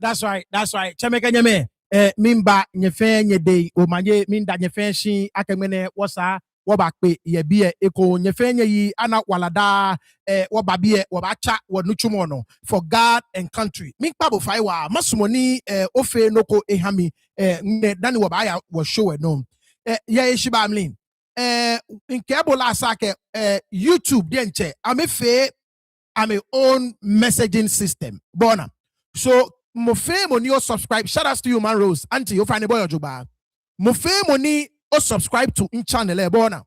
That's right. Chemeka nyeme mimba nyefe nyede o manye minda nyefe shi akemene wasa wabakpe ye bie eko nyefe nyeyi ana walada wababie wabacha wanuchumono for God and country. Minkpa bo faiwa masumoni ofe noko ehami ne dani wabaya wa show no. Ye shiba amlin. Nkebo la sake YouTube dienche I'm a own messaging system. Bona. So mo fe money or subscribe. Shout out to you, man Rose. Auntie, you find a boy or juba. Mo fe money or subscribe to in channel bona.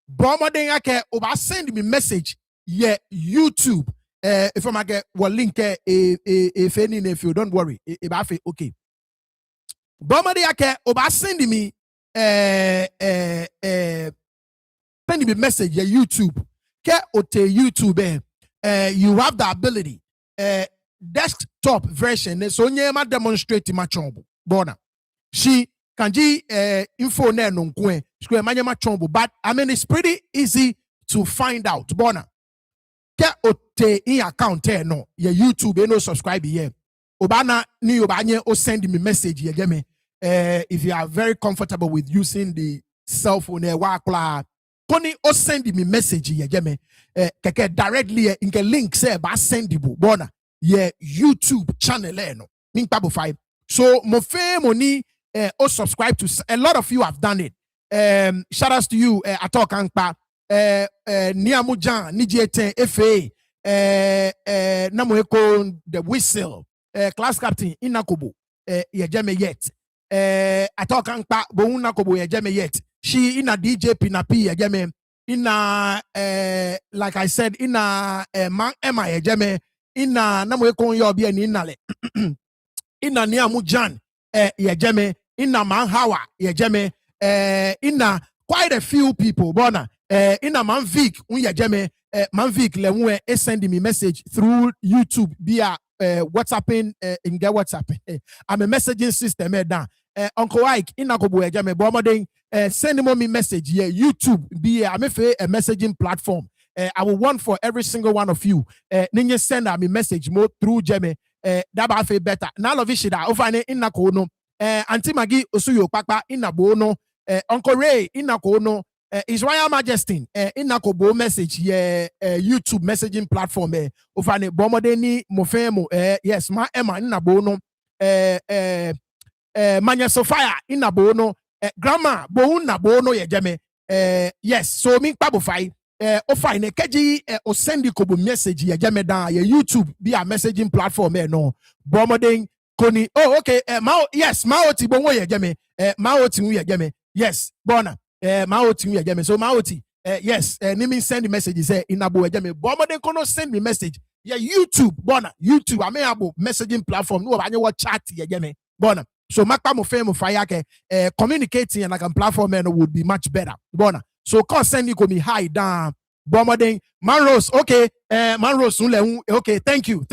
Bomba den yake oba send me message yeah YouTube. If I get what link if any if you don't worry. If I feel okay. Bomba den yake oba send me send me message yeah YouTube. Ke ote YouTube you have the ability desktop version so nyema demonstrate ma chombo bona she kanji info na no nkwe square manyema chombo but I mean it's pretty easy to find out bona ke ote in account no your YouTube no subscribe here obana ni obanye o send me message here me if you are very comfortable with using the cell phone wa kla Koni o send me message ye jeme keke directly in the link say ba sendable bona ye YouTube channel no minkpa bo 5 so mo fe money o subscribe to a lot of you have done it shout outs to you atok ankpa Nii Amujan Nijete FA namoeko the whistle class captain inakobo ye jeme yet atok ankpa bo unakobo ye jeme yet she in a DJ Pinapi again in a like I said in a man Emma again in a namwe kon yo bi ani nale in a Nii Amujan yejeme in a man Hawa yejeme in a quite a few people bona in a man Vic yejeme man Vic le won send me message through YouTube via WhatsApping in get WhatsApp I'm a messaging system down Uncle Ike in Akobo ejeme bomoding send me message here YouTube be a messaging platform I will want for every single one of you ninye send me message more through jeme that ba fe better na love it da ofane in Nakono Auntie Maggie osuyo papa in Nabono Uncle Ray in Nakono His Royal Majesty in Nakobo message here YouTube messaging platform ofane bomodeni mofemo yes ma Emma in Nabono Manya Sophia in Nabono grandma bo na bo no yejeme yes so mi kpabo fai o fine keji o send kobo message yejeme down your YouTube be a messaging platform no bomoding koni oh okay ma yes ma oti bo wo yejeme ma oti wu yejeme yes bona ma oti wu yejeme so ma oti yes nimi send message say inabo yejeme bomoding kono send me message yeah YouTube bona YouTube amenabo messaging platform no ba nyo chat yejeme bona so makpa mo fame fire ke communicating and like a platform would be much better bona so call send you me high down bomoding man Rose okay man Rose okay thank you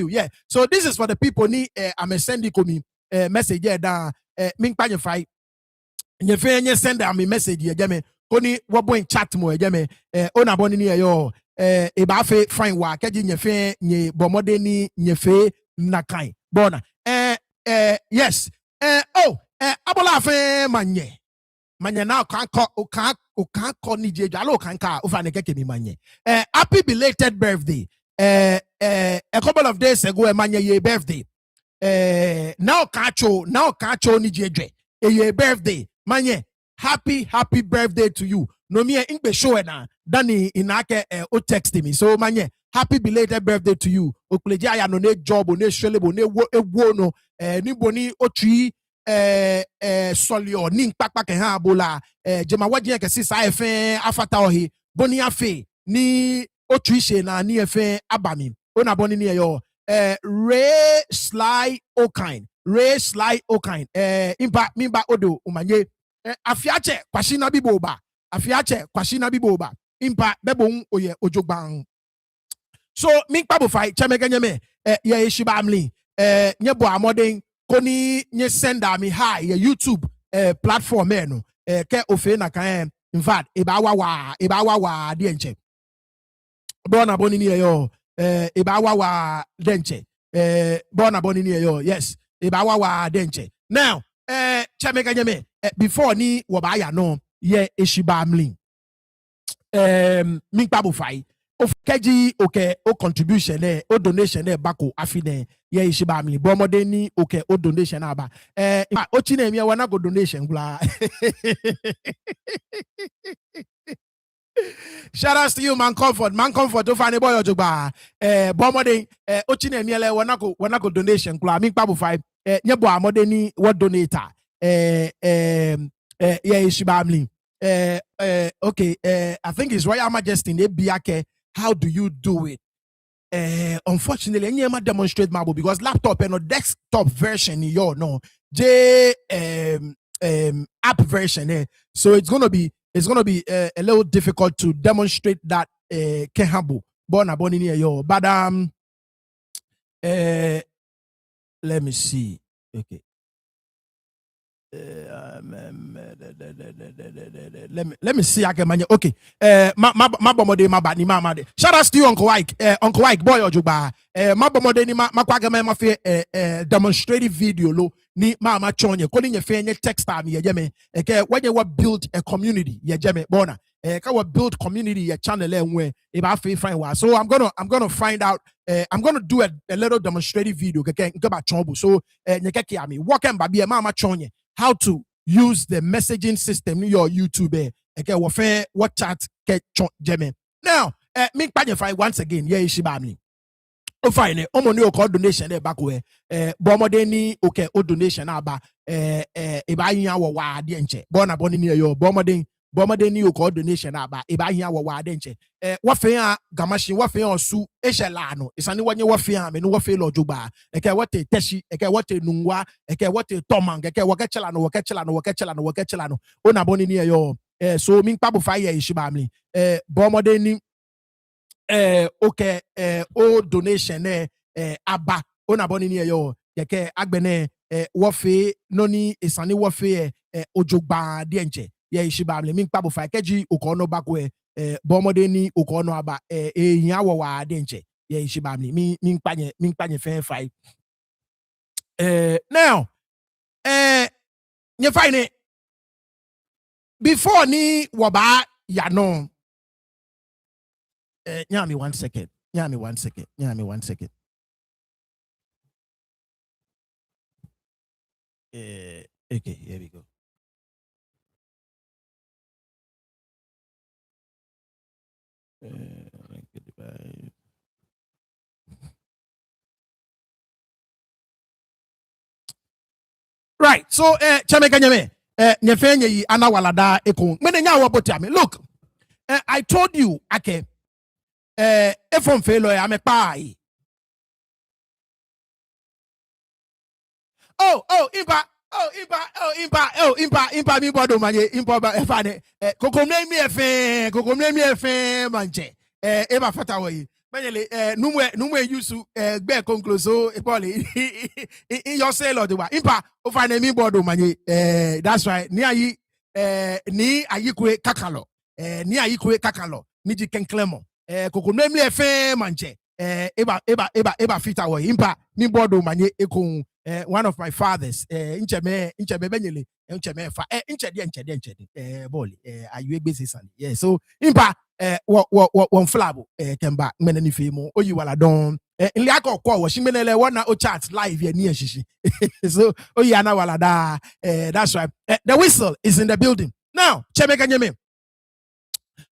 yeah so this is for the people ni I'm sending me message here down minkpa nyefai nyefe nye send me message here jeme koni wobo in chat mo jeme ona boni ni yo e ba fe fine wa keji nyefe nye bomode ni nyefe nakai bona yes abola fe manye na kan ko ni je jalo kan ka ofa ne keke mi manye happy belated birthday a couple of days ago manye ye birthday now kacho ni je ye birthday manye happy birthday to you no me in show na dani inake o text me so manye happy belated birthday to you okleje aya no ne job ne shwelebo ne ewo no ni boni otui solio ni nkpakpa ke ha abola jema waje ke sisa efe afata ohi boni afe ni otui she na ni efe abami ona boni ni yo Ray Sly Okine impa mimba odo umanye afiache kwashina biboba impa bebo oye ojogban so minkpa bo fai chemege me ye shiba amli nye bo amoding koni nye senda mi high ye YouTube platform no ke ofe na kan in fact eba wa de nche bona boni ni yo eba wa de nche born a boni ni yo. Yes. Eba wa denche. Now, chameka nyame before ni wabaya no ye eshiba amling. Minkpabu fai. Of keji okay o contribution o donation bako afine ye ishiba amling. Bomode ni okay o donation aba. O chine mi wana go donation gula. Shout out to you, man comfort. Man comfort to find a boy or jogba. Bomode ochine miele wanako donation kula. Mink pabu five. Nyebo amode ni what donator. Yeah, ishibamli. Okay. I think it's Royal Majesty in Biake. How do you do it? Unfortunately, I never demonstrate marble because laptop and no desktop version no app version. So it's gonna be a little difficult to demonstrate that kehambo born near yo. But let me see. Okay. Let me see. I can manage. Okay. My bomode my bad ni mama de. Shout out to you, Uncle Ike. Uncle Ike boy ojuba. My bomode ni ma kwage ma fe demonstrative video lo ni mama chonye. Calling your friend text time ye jeme. Okay. When you build a community ye jeme bona. Can we build community your channel where if I feel fine was. So I'm gonna find out. I'm gonna do a little demonstrative video. Okay. So nyekeki ami. Walking baby mama chonye. How to use the messaging system in your YouTube. Okay, what chat get jeme. Now, make panify once again. Yeah, ishibami. O fine, omoni o donation e back where bomodeni okay o donation aba eba yin awo wa de nche. Bona boni ni yo bomodeni o donation aba eba yin awo wa de nche. Wa fe a gamashi wa fe osu eshela no. Isani wanye wa fe a me no wa fe lojuba. Eke wote teshi, eke wote nungwa, eke wote tomang, eke wakechela no. Ona boni ni yo. So min pabu fire ishibami. Bomodeni okay o donation aba ona boni ni yo yeke agbene wofe noni isani wofe ojogba de nche ye ishibamle min kpabo fa keji okono bakwe bomode ni okono aba ehin awowa de nche ye ishibamle min panye fen fai now nye fine before ni woba ya no Nyami 1 second. Nyami 1 second. Okay, here we go. Right. So chameka nyame nyefenye yi anawalada ekon. Mene nya waboti look. I told you, okay. If I'm failure, I'm a pie. Impa, mi bodo manye, impa fane. Kokomne mi efe manche. Eba fata way. Manyele, numwe yusu, be concluso, epole. In your sale or the wa. Impa, ofane mi bodo manye. That's right. Ni ayikwe kakalo. Niji kenklemo. Kokomne efe manche. Eba fita way. Impa, mi bodo manye ekon. One of my fathers, incheme benyele, incheme fa, inchedi, boli, ayu busy Sunday. Yeah, so impa, one flabo, kemba, meneni fimo, o you wala don, in liako kwa, shimenele wana o chat live here near shishi. So, o yana wala da, that's right. The whistle is in the building. Now, chemeka nyeme.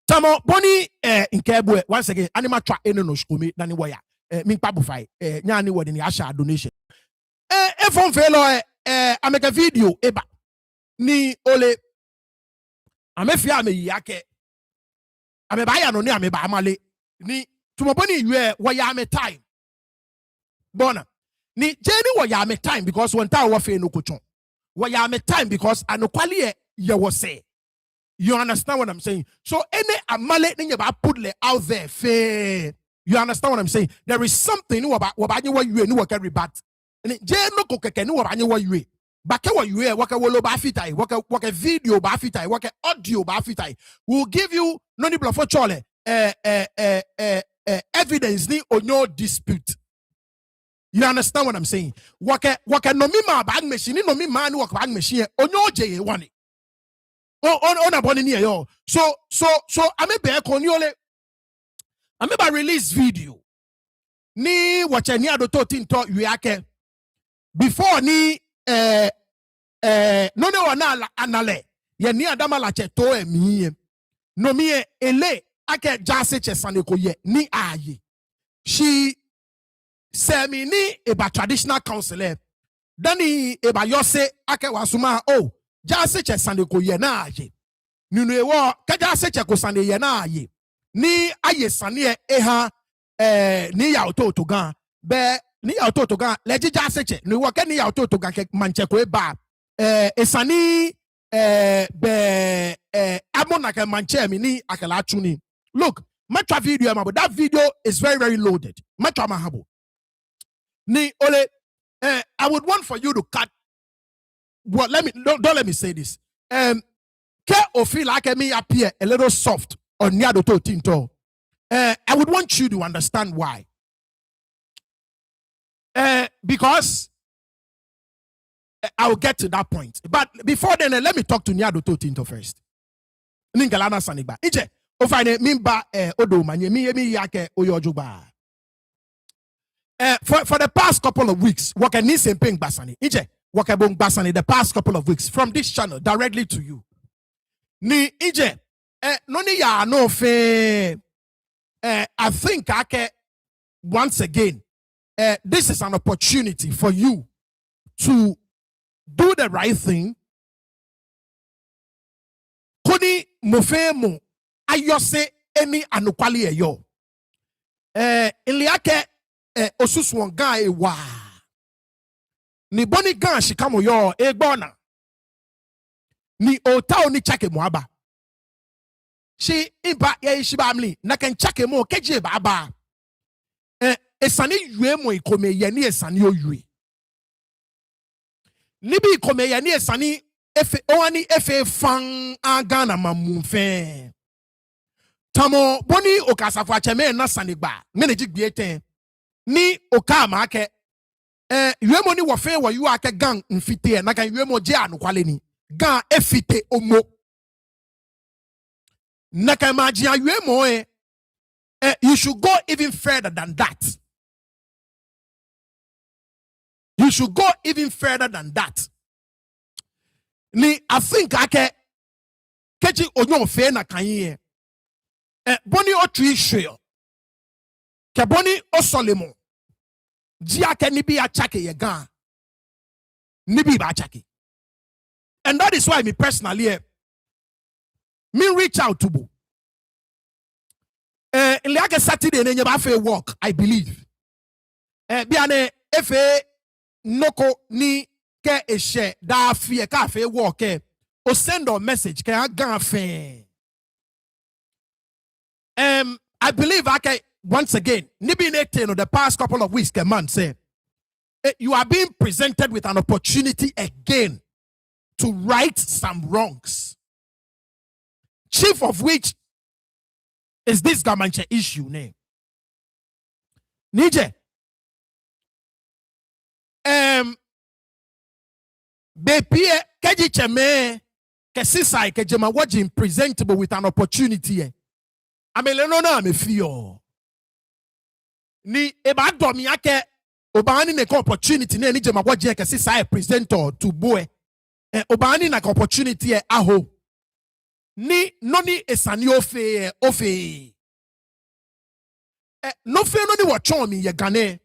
Tamo boni inkebwe once again anima twa eno no shkumi nani waya min pabu fai nyani wodi ni asha donation from felo I make a video eba ni ole amefia me yake ame ba ya no ni ame ba amale ni tumoboni yue waya me time bona ni jeni waya me time because one time wa fe no kochon waya me time because anokwale ye was say. You understand what I'm saying? So any amale thing about put le out there fair. You understand what I'm saying? There is something new about what you know carry back. And je no kokeke no what you Bake what you waka wolo ba fitai, waka video ba fitai, waka audio ba fitai. We'll give you no ni for chole evidence ni on your dispute. You understand what I'm saying? Waka no mi ma bag machine, no mi man work bag machine. Onyo je one. On a bonnie yo. So I me be konyole. I me ba release video. Ni watch Nii Adote Otinto'S yake. Before ni no wana anale. Ye ni adama la che to mi. No mi ele ake Dzasetse saneko ye ni aye. She say me ni eba traditional counselor. Dani eba yose ake wasuma oh Dzasetse saneko ye na aye. Nunu ewo ka Dzasetse ko sane ye na aye. Ni aye sane eha Nii Adote Otinto'S be Nii Adote Otinto'S leji Dzasetse ni wo ke Nii Adote Otinto'S ke manche ko eba esani be amona ke manche mi ni akala chuni. Look, matcha video but that video is very, very loaded. Matcha mahabo. Ni ole I would want for you to cut. Well, don't let me say this. Ke o feel like me appear a little soft on Nii Adote Otinto'S. I would want you to understand why. Because I'll get to that point. But before then, let me talk to Nii Adote Otinto'S first. Ningalana Saniba. Ije, ofane mimba odo manye mi yake oyojuba. For the past couple of weeks, waka ni Sempe Basani. Ije, waka bong basani the past couple of weeks from this channel directly to you. Ni ije, noni ya no fe. I think once again, this is an opportunity for you to do the right thing. Koni mofemo ayose eni anukwali eyo. Iliake osuswonga ewa. Ni boni gan shikamo yo egbona. Ni otao ni chake mwaba. She iba ya ishibamli na ken chake mo keje baba. Esani yue mo ikome yeni esani o yue. Nibi ikome yeni esani efe oani efe fang agana mamunfe. Tamo boni okasafu cheme na sanigba. Mene jigbiete. Ni okama ake. Yue mo ni wafe wa yu ake gang mfite. Na kan yue mo je anukwale ni. Gang efite omo. Nakamajia yue mo you should go even further than that. You should go even further than that. Ni I think ake keji onyo fe na kanye. Boni o tuishwe. Ke boni o solemo. Ji ake nibi achake ye gan. Nibi ba achake. And that is why me personally me reach out to Bo. In like a Saturday, then you have a walk, I believe. Biane efe noko ni ke eshe da fie ka fe walk o send a message ke agan fe. I believe once again, nibi ne the past couple of weeks, man say you are being presented with an opportunity again to right some wrongs. Chief of which is this Gamanche issue name. Nije. Bepie keji cheme kesisai kejema wajin presentable with an opportunity. Ameleno na amefio. Ni eba domi yake obani ne opportunity ne nije wajin kesisai presenter to boy. Obani na opportunity aho. Ni noni esani ofe. No fe noni wachomi ye gane.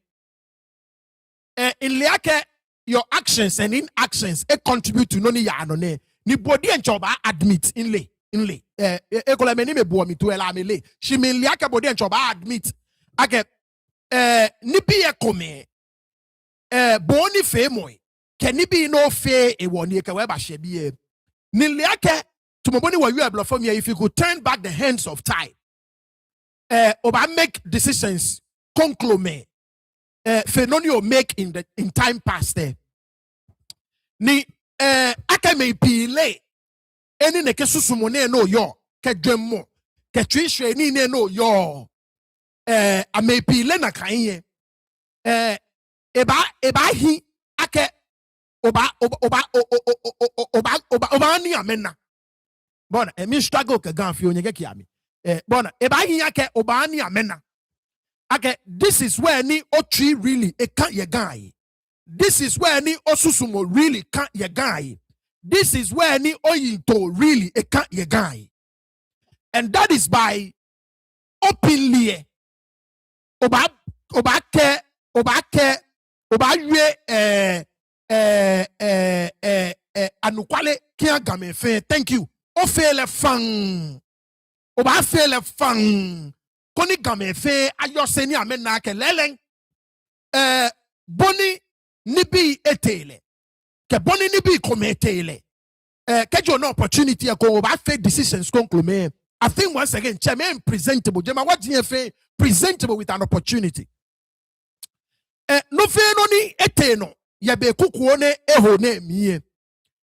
In liake your actions and inactions contribute to noni ya anone. Ni body and job admit inle. Ekola meni me bo mi to ela me le. She me liake body and job admit. Ake ni biye kome. Boni fe moi. Ke ni bi no fe e woni e ke we ba she biye. Ni liake tomoboni wa you able from here if you could turn back the hands of time. Oba make decisions conclome. Phenonio make in time past there. Ni aka me pile eni ne kesusumone no yo ke dwemmo ke twihwe ni ne no yo a me pile na kan ye eba hi ake oba ni amena bona emi struggle ke gan fi onyege kiami bona eba hi ake oba ni amena ake this is where ni otri really e kan ye gan. This is where ni osusumo really kan ye gan. This is where ni oyinto really e kan ye gan. And that is by openly oba yue anukwale kia game fe. Thank you. O fele fang. Oba fele fang. Koni game fe ayose ni amena ke leleng. Boni nibi etele. Ke boni nibi kome etele. Kejo no opportunity ko oba fe decisions conclume. I think once again, Chairman presentable. Jema what DFA presentable with an opportunity. No fe no ni eteno. Ya be kukuone eho ne miye.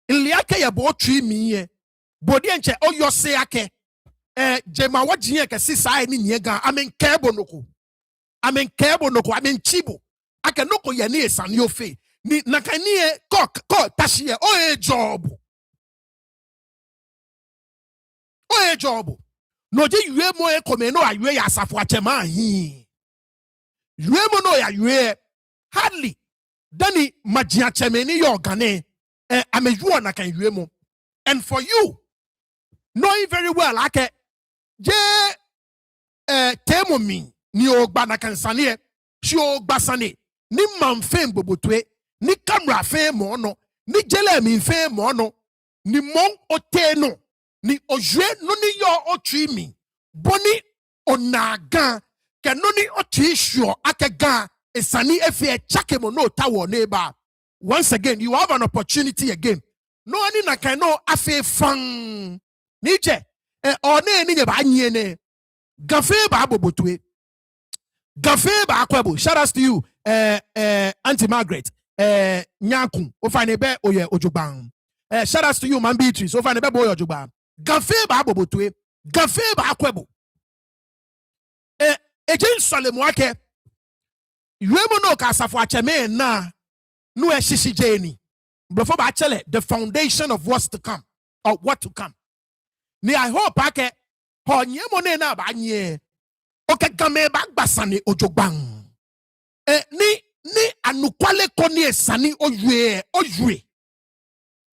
Iliake ya bo tri miye. Bodi enche o yose ake. Jema what DFA sisa ni nyega. Amen kebo noko. Amen kebo noko. Amen chibo. Ake noko ya ni esan yo fe. Ni nakanie ko tashiye. O job. O job. No je yue mo e kome no ayue ya asafo achema hi. Yue mo no ya yue hardly dani magia chemeni yo gane amejuo na kan yue mo. And for you knowing very well like je temo mi ni ogba na kan sane shi ogba sane ni manfem bobotwe ni camera fe mo no ni jele mi fe mo no ni mon oteno ni ojue no ni yo otri mi boni onaga ke no ni otri sure akega esani efe chake mo no tawo neighbor. Once again you have an opportunity again. No ani na kan no afe fan ni je one ni ba nye ne gafe ba bobotwe gafe ba akwebo. Shout out to you Auntie Margaret Nyankun ofane be oye ojogban. Shout out to you Man Beatrice ofane be boy ojogban. Gafe ba bobotwe gafe ba akwebo ejen solemo ake yuemo no ka asafo acheme na no eshishi jeni before ba chele the foundation of what's to come or what to come. Ni I hope ake ho nyemo ne na ba nye oke game ba gbasane ojogban ni anukwale koni esani oyue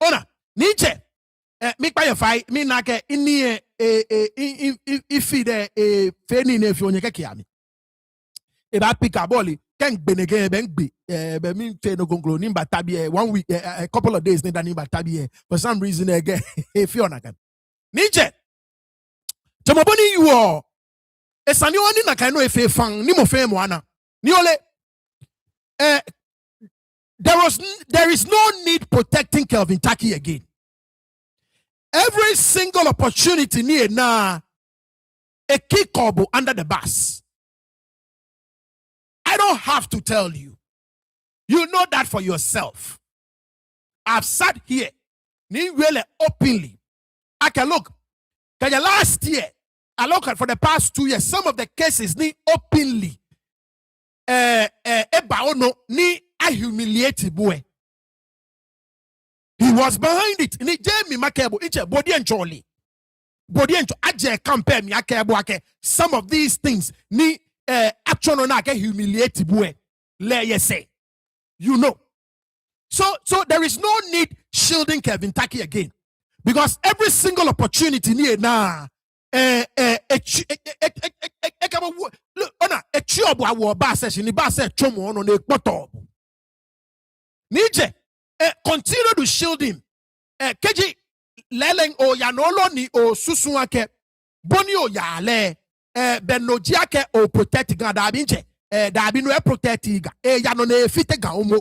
ona ni je mi pa ye fai mi na ke ini ifi de feni ne fi onye ke kiami e ba pick a ball ken gbenege be ngbe be mi fe no gonglo ni mbata bi 1 week a couple of days ni da ni mbata bi for some reason again e fi ona kan ni je tomoboni you esani oni na kan no e fe fan ni mo fe mo ana ni ole there is no need protecting Kelvin Taki again. Every single opportunity near na a kick under the bus. I don't have to tell you. You know that for yourself. I've sat here ni really openly. I can look. Last year, I look at for the past 2 years, some of the cases ni openly ni a humiliated boy. He was behind it. Ni Jamie Makebo, iche body and Charlie. Body and aje compare mi akebo ake. Some of these things ni actually na ke humiliate boy. Let you say. You know. So there is no need shielding Kevin Taki again. Because every single opportunity ni na continue to shield him. Keji leleng o yanolo ni o susuake boni o yale benojiake o protect ga dabinche dabi no e protect ga yano na efite ga omo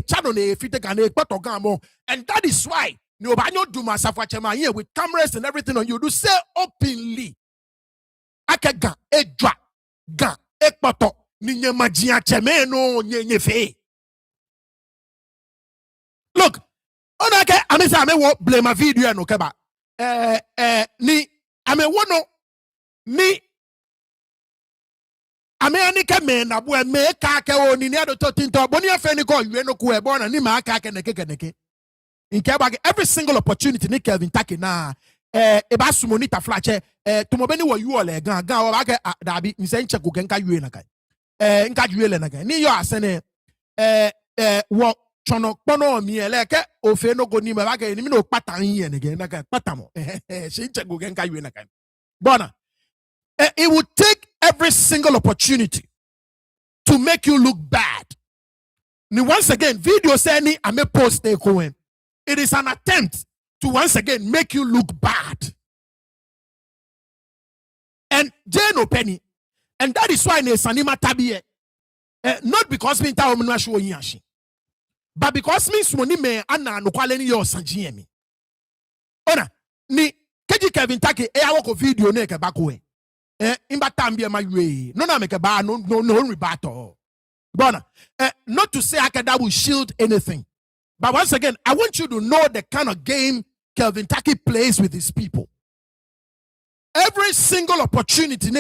chano na efite ga na ekpoto ga mo. And that is why no banyo duma safachema here with cameras and everything on you do say openly ake ga edwa ga ekpoto ni nyemajia cheme no nyenyefe. Look, onake amesa ame wo blame a video no keba. Ni ame wono ni Ame ke me na bo me ka ke o Nii Adote Otinto'S boni afa ni ko yue no ko e bona ni ma ka ke neke. In Kebag, every single opportunity ni Kelvin Taki na eba sumonita flache tumobeni wo you ole gan o ba ke dabi nse nche ko kenka yue na kai nka yue le na kai ni yo asene wo chono pono mi ele ke ofe no go ni ma ba ke ni mi no patan yin ne gen na kai patamo she nche ko kenka yue na kai bona it would take every single opportunity to make you look bad. Ni once again video say ni ame post e ko en. It is an attempt to once again make you look bad. And Jane Penny, and that is why ne sanima tabiye. Not because me ta omunwa show yashi, but because me sumoni me ana no kwale ni yo sanjie mi. Ona ni keji Kelvin Taki awoko video ne ke bako imba tambie ma yue. No na me ke ba no rebato. Bona not to say that will shield anything. But once again, I want you to know the kind of game Kelvin Taki plays with his people. Every single opportunity,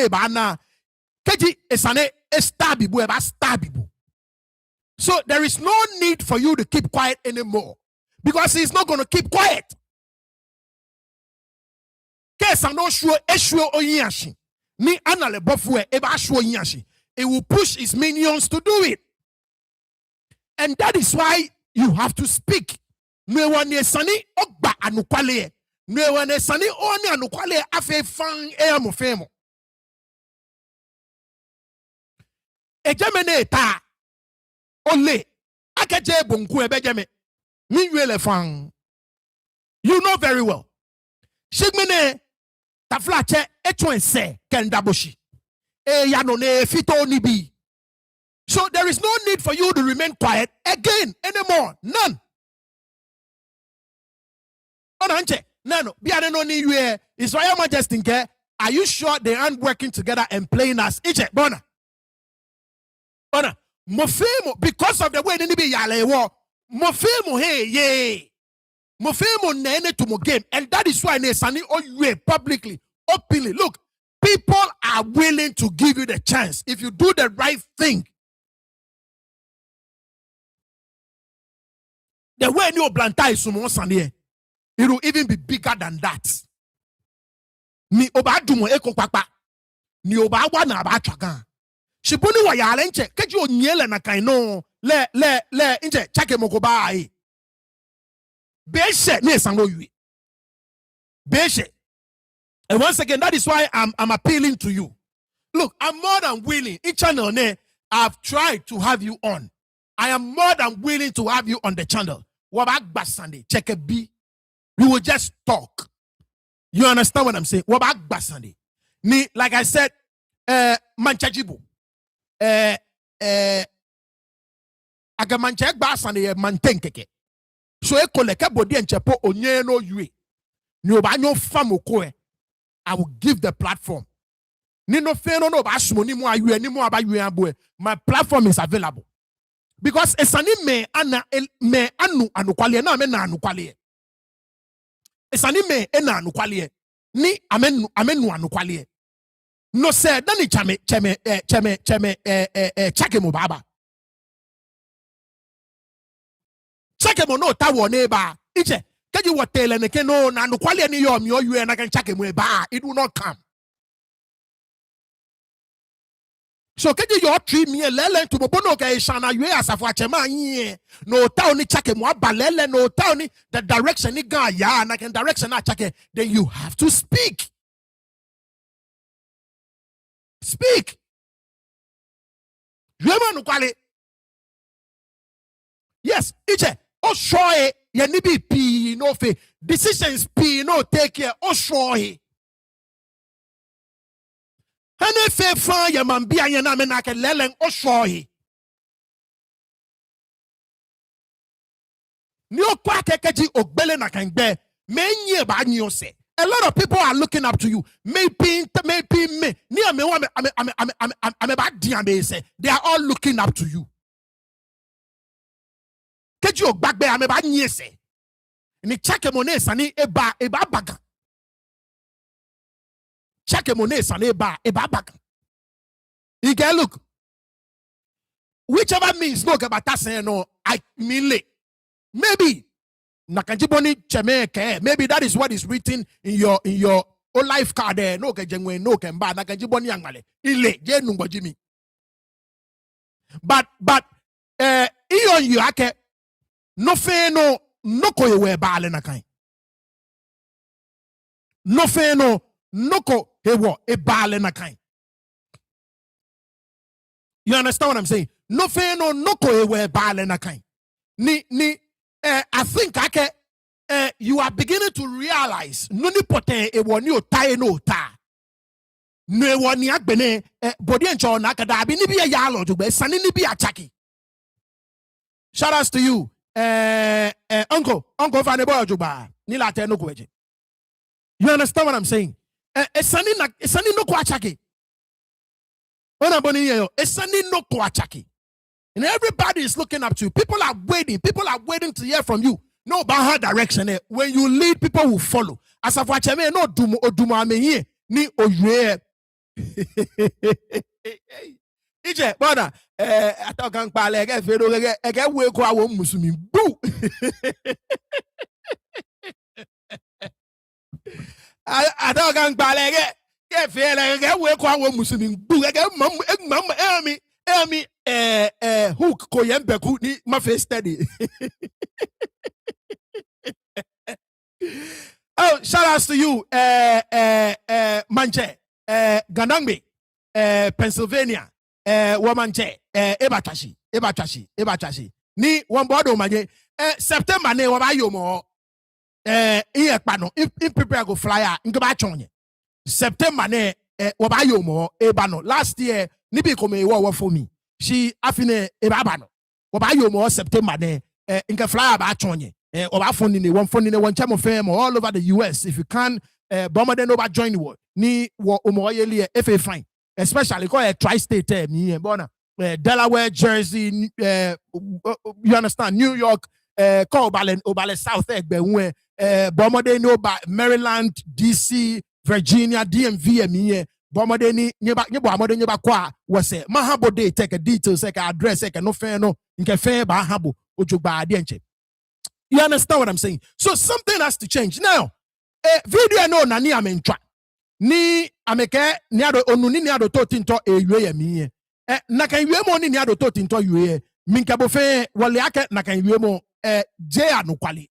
so there is no need for you to keep quiet anymore because he's not going to keep quiet. It will push his minions to do it. And that is why you have to speak. Nwewane sani ogba anukwale. Nwewane sani oni anukwale afe fan mo femo. Ejemene ta ole akeje bonku ebejeme. Minwele fan. You know very well. Shigmene taflache etwense kendaboshi. Yanone fito nibi. So there is no need for you to remain quiet again anymore. None. No. Israel Majesty, are you sure they aren't working together and playing us? Bona. Mofemo, because of the way they be yale war. Mofemo hey ye. Mofemo nene to mo game. And that is why they sani you publicly, openly. Look, people are willing to give you the chance if you do the right thing. The way you blantai sumo sanye, it will even be bigger than that. Ni obadumo eko papa, ni obawa na abachaga. Shibuni wa yale nche, keji onyele na kaino le nche chake mokoba ai. Beshe ni sango yui. Beshe. And once again, that is why I'm appealing to you. Look, I'm more than willing. Each channel I've tried to have you on. I am more than willing to have you on the channel. Wabak basande, check a B. We will just talk. You understand what I'm saying? Wabak basande. Ni, like I said, manchajibu. Aga manchak basande mantenkeke. So e koleke bodi enchepo onye no yue. Ni obanyo famokoe. I will give the platform. Ni no feno no bashmo ni mo ayue ni mo abayue abue. My platform is available. Because esani me anu anukwale na me na anukwale. Esani me ena anukwale. Ni amenu anukwale. No se dani chame chake mo baba. Chake mo no tawo neba. Iche keji wotele neke no na anukwale ni yo mi oyue na kan chake mo ba. It will not come. So keji yo tri mi lele to bono ke shana yue asafo achema yin no ta oni chake mo abalele no ta oni the direction ni ga ya na can direction na chake, then you have to speak. Speak. Yema no kwale. Yes, iche o shoye ye ni bi pi no fe decisions pi no take care o shoye. Hane fe fan ya mambia ya na mena ke lelen o shoye. Ni o kwa kekeji ogbele na kangbe menye ba nyi ose. A lot of people are looking up to you. Maybe me. They are all looking up to you. Keji back there ame ba nyi ese. Ni chake mone sani eba baga. Chake mone sani eba baga. You can look. Whichever means no about saying no, I mean late. Maybe Nakanjiboni Chemeke. Maybe that is what is written in your life card there. No kejengwe no kemba Nakanjiboni Yangale. Ile je nungwa Jimmy. But iyon you ake no fe no ko yewe bale na kai. No fe no ko hewo e bale na kai. You understand what I'm saying? No fe no ko yewe bale na kai. I think you are beginning to realize no ni pote e woni otae no ta. No e woni agbene body encho na kada bi ni bi ya lo jugbe sani ni bi achaki. Shout outs to you. Uncle Vanebo Juba. Nila te no kweje. You understand what I'm saying? Sani no ko achaki. Ona boni yo, sani no ko achaki. And everybody is looking up to you. People are waiting to hear from you. No about her direction. When you lead, people will follow. As of what me no dumo ame here ni oye. Ije, brother, I talk on pale again. Again, we go our Muslim. Boo. I talk on pale again. Get feel again. We go our Muslim. Boo. Again, mum, Amy, hook koyembe ni my face steady. Oh, shout outs to you, Mantse, Ganangbe, Pennsylvania, Womanche, Ebatashi. Ni wambodo manje. September ne wabayo mo. Iye pano. In prepare go flyer. Ngaba chonye. September ne wabayo mo. Ebano. Last year. Nibi kome wa for me. She afine ebabano. Wabayo mo September ne inka flyer ba chonye. Oba phone ne one chamo fam all over the US. If you can bomber then over join the world. Ni wo omoyeli FA fine. Especially call a tri-state me bona. Delaware, Jersey, you understand? New York, call Obale South Egg be bomber then over Maryland, DC, Virginia, DMV me. Bomodeni nyeba amode nyeba kwa wase mahabo de take a details like address like no fair no nke fair ba habo ojugba ade enche. You understand what I'm saying? So something has to change. Now, video no na ni amentra. Ni ameke ni ado onu ni Adote Otinto ewe ye mi. Na kan yue mo ni Adote Otinto yue. Minka bo fe wale ake na kan yue mo je anu kwali.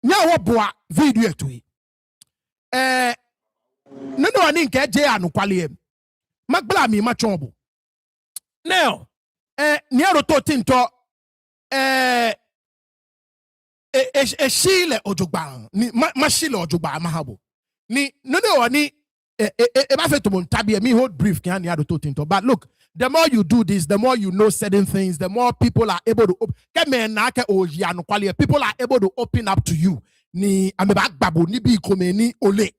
Nya wo boa video to yi. Nano ani nke je anu kwali magbla mi ma chombo. Now, Nii Adote Otinto shile ojugba ni ma shile ojugba mahabo. Ni nano ani ba fe to mon tabi me hold brief kan Nii Adote Otinto. But look, the more you do this, the more you know certain things, the more people are able to people are able to open up to you. Ni ameba gbabo ni bi kome ni ole.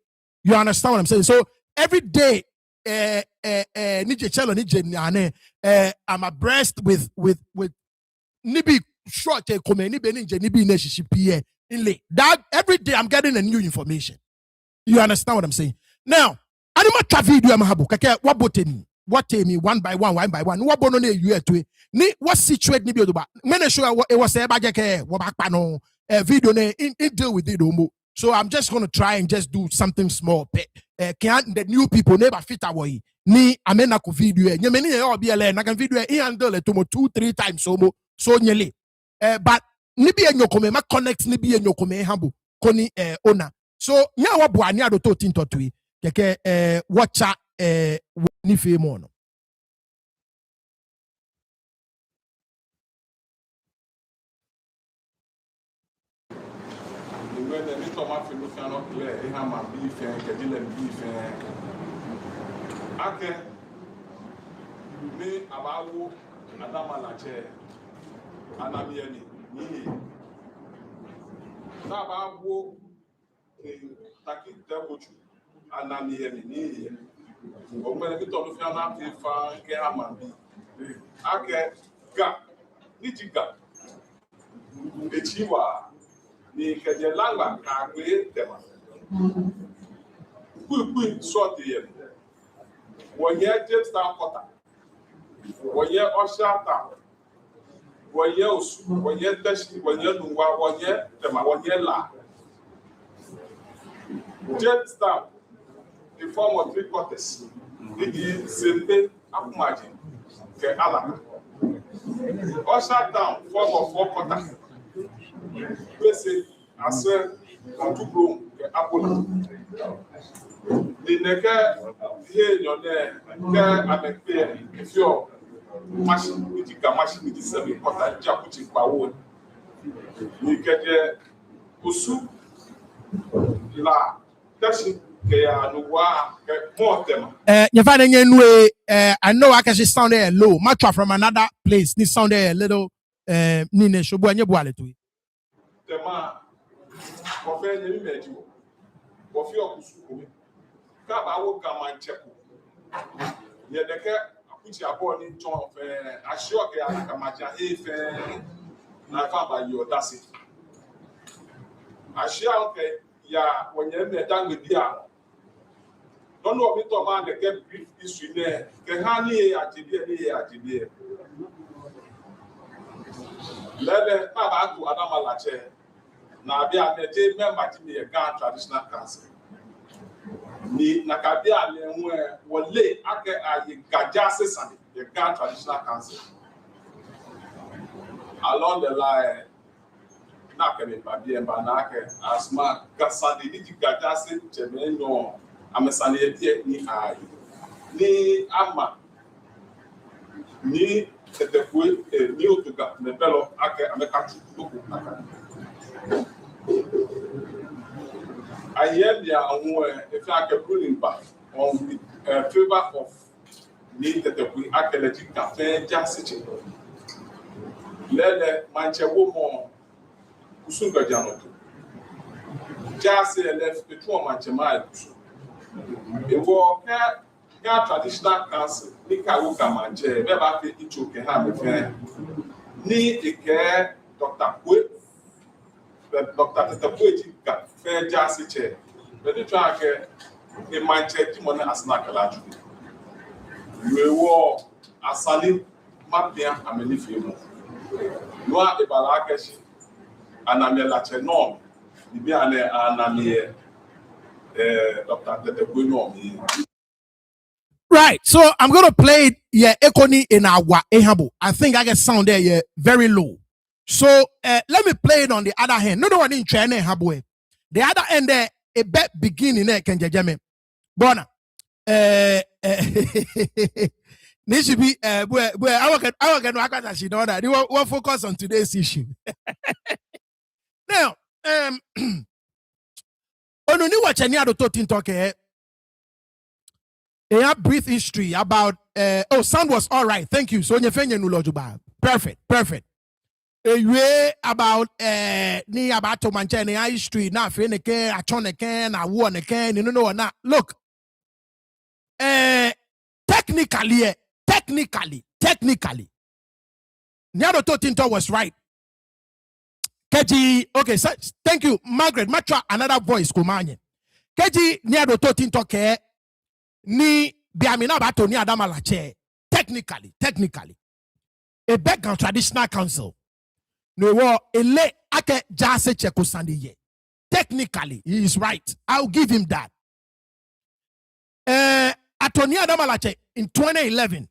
You understand what I'm saying? So every day I'm abreast with nibi short kome ni be ninje nibi neshishi that every day I'm getting a new information. You understand what I'm saying? Now, anima ka video amahabu kake waboteni what me one by one wabono ne you to ni what situate ni bi odoba mene sure it was e ba jeke wo ba pa no video ne in deal with it omo. So I'm just going to try and just do something small. Can't the new people never fit away. Ni amena ko video. Nyemeni e obiele na kan video e handle to mo 2-3 times so nyele. But ni bi enyokome ma connect ni bi enyokome hambo koni owner. So nya wa bo Nii Adote Otinto to keke watcha ni fe mo no. Ake me abawo adama lache anamieni ni na abawo taki tekochu anamieni ni ogbele mi to fi ana fi fa ke amabi ake ga ni jiga echiwa ni keje lagba ka gbe tema quick sort here. One year James Town Quarter. 1 year Osha Town. 1 year Osu. 1 year Teshi. 1 year Nungwa. 1 year Tema. 1 year La. James Town, in form of 3 quarters. It is Sempe Mantse. Okay, Alaka. Osha Town, form of 4 quarters. Place as well, 2 room. Okay, Apollo. The nigga here, you're there. I'm a clear. If you're machine, with the machine with the 7 quarter, Japuchi Power. You get there. Usu La. Tashi. You find I know I can just sound there low. Much from another place. This sound there a little Nine Shobu and Yabualetu. The man, Coffee, you met you. Coffee of Kusu. Come, I will come and check. Yeah, the cat, which you are born in John, I sure I come at if I found by you, that's it. I shall okay, yeah, when you're done with the don't know if you man the get brief history there. Can honey at the let them back to Adama Lache. Now, they are the member to me a Ghana traditional council. Ni Nakabia were late at the Dzasetse, the Ghana traditional council. Along the line, Nakame Babi and Banake, as my Gassandi, Dzasetse, Chemeno. I'm a Sunday ni I. Ni Ama. Ni the way ni Otuga, the fellow American. I hear the if I can ruling back on the favor of me that we archaeological cafe Dzasetse. Let the Manche woman Usuga Janoto. Dzasetse left the 2 Manche mile. The traditional council, Nii Adote Otinto'S, never fit each other have Ni ike Dr. Kwe, Dr. Kwe got fair Dzasetse. But the track a Mantse Timon as Nakalaju. You were a Sali Mapia and Melifimo. You are a Balakashi and I'm a Lache norm. You be an Anamie. Right, so I'm gonna play it. Yeah, Ekoni in our Ehabo. I think I get sound there. Yeah, very low. So let me play it on the other hand. No one in China Ehabo. The other end there, a bet beginning there can jame. Bona. This should be where I can work as she know that. They will focus on today's issue. Now, Onu ni watch Nii Adote Otinto'S. A brief history about sound was all right. Thank you. So perfect. A way about Nii Adote Otinto'S history na feneke achoneke na woneke you know na look. Technically Nii Adote Otinto'S was right. Keji, okay, so, thank you, Margaret. Matra, another voice, Kumanye. Keji, Nii Adote Otinto'S, ni biamina bato ni Adama Lache. Technically. A background traditional council. No war, ele ake Dzasetse kusandi ye. Technically, he is right. I'll give him that. Atoni Adama Lache in 2011.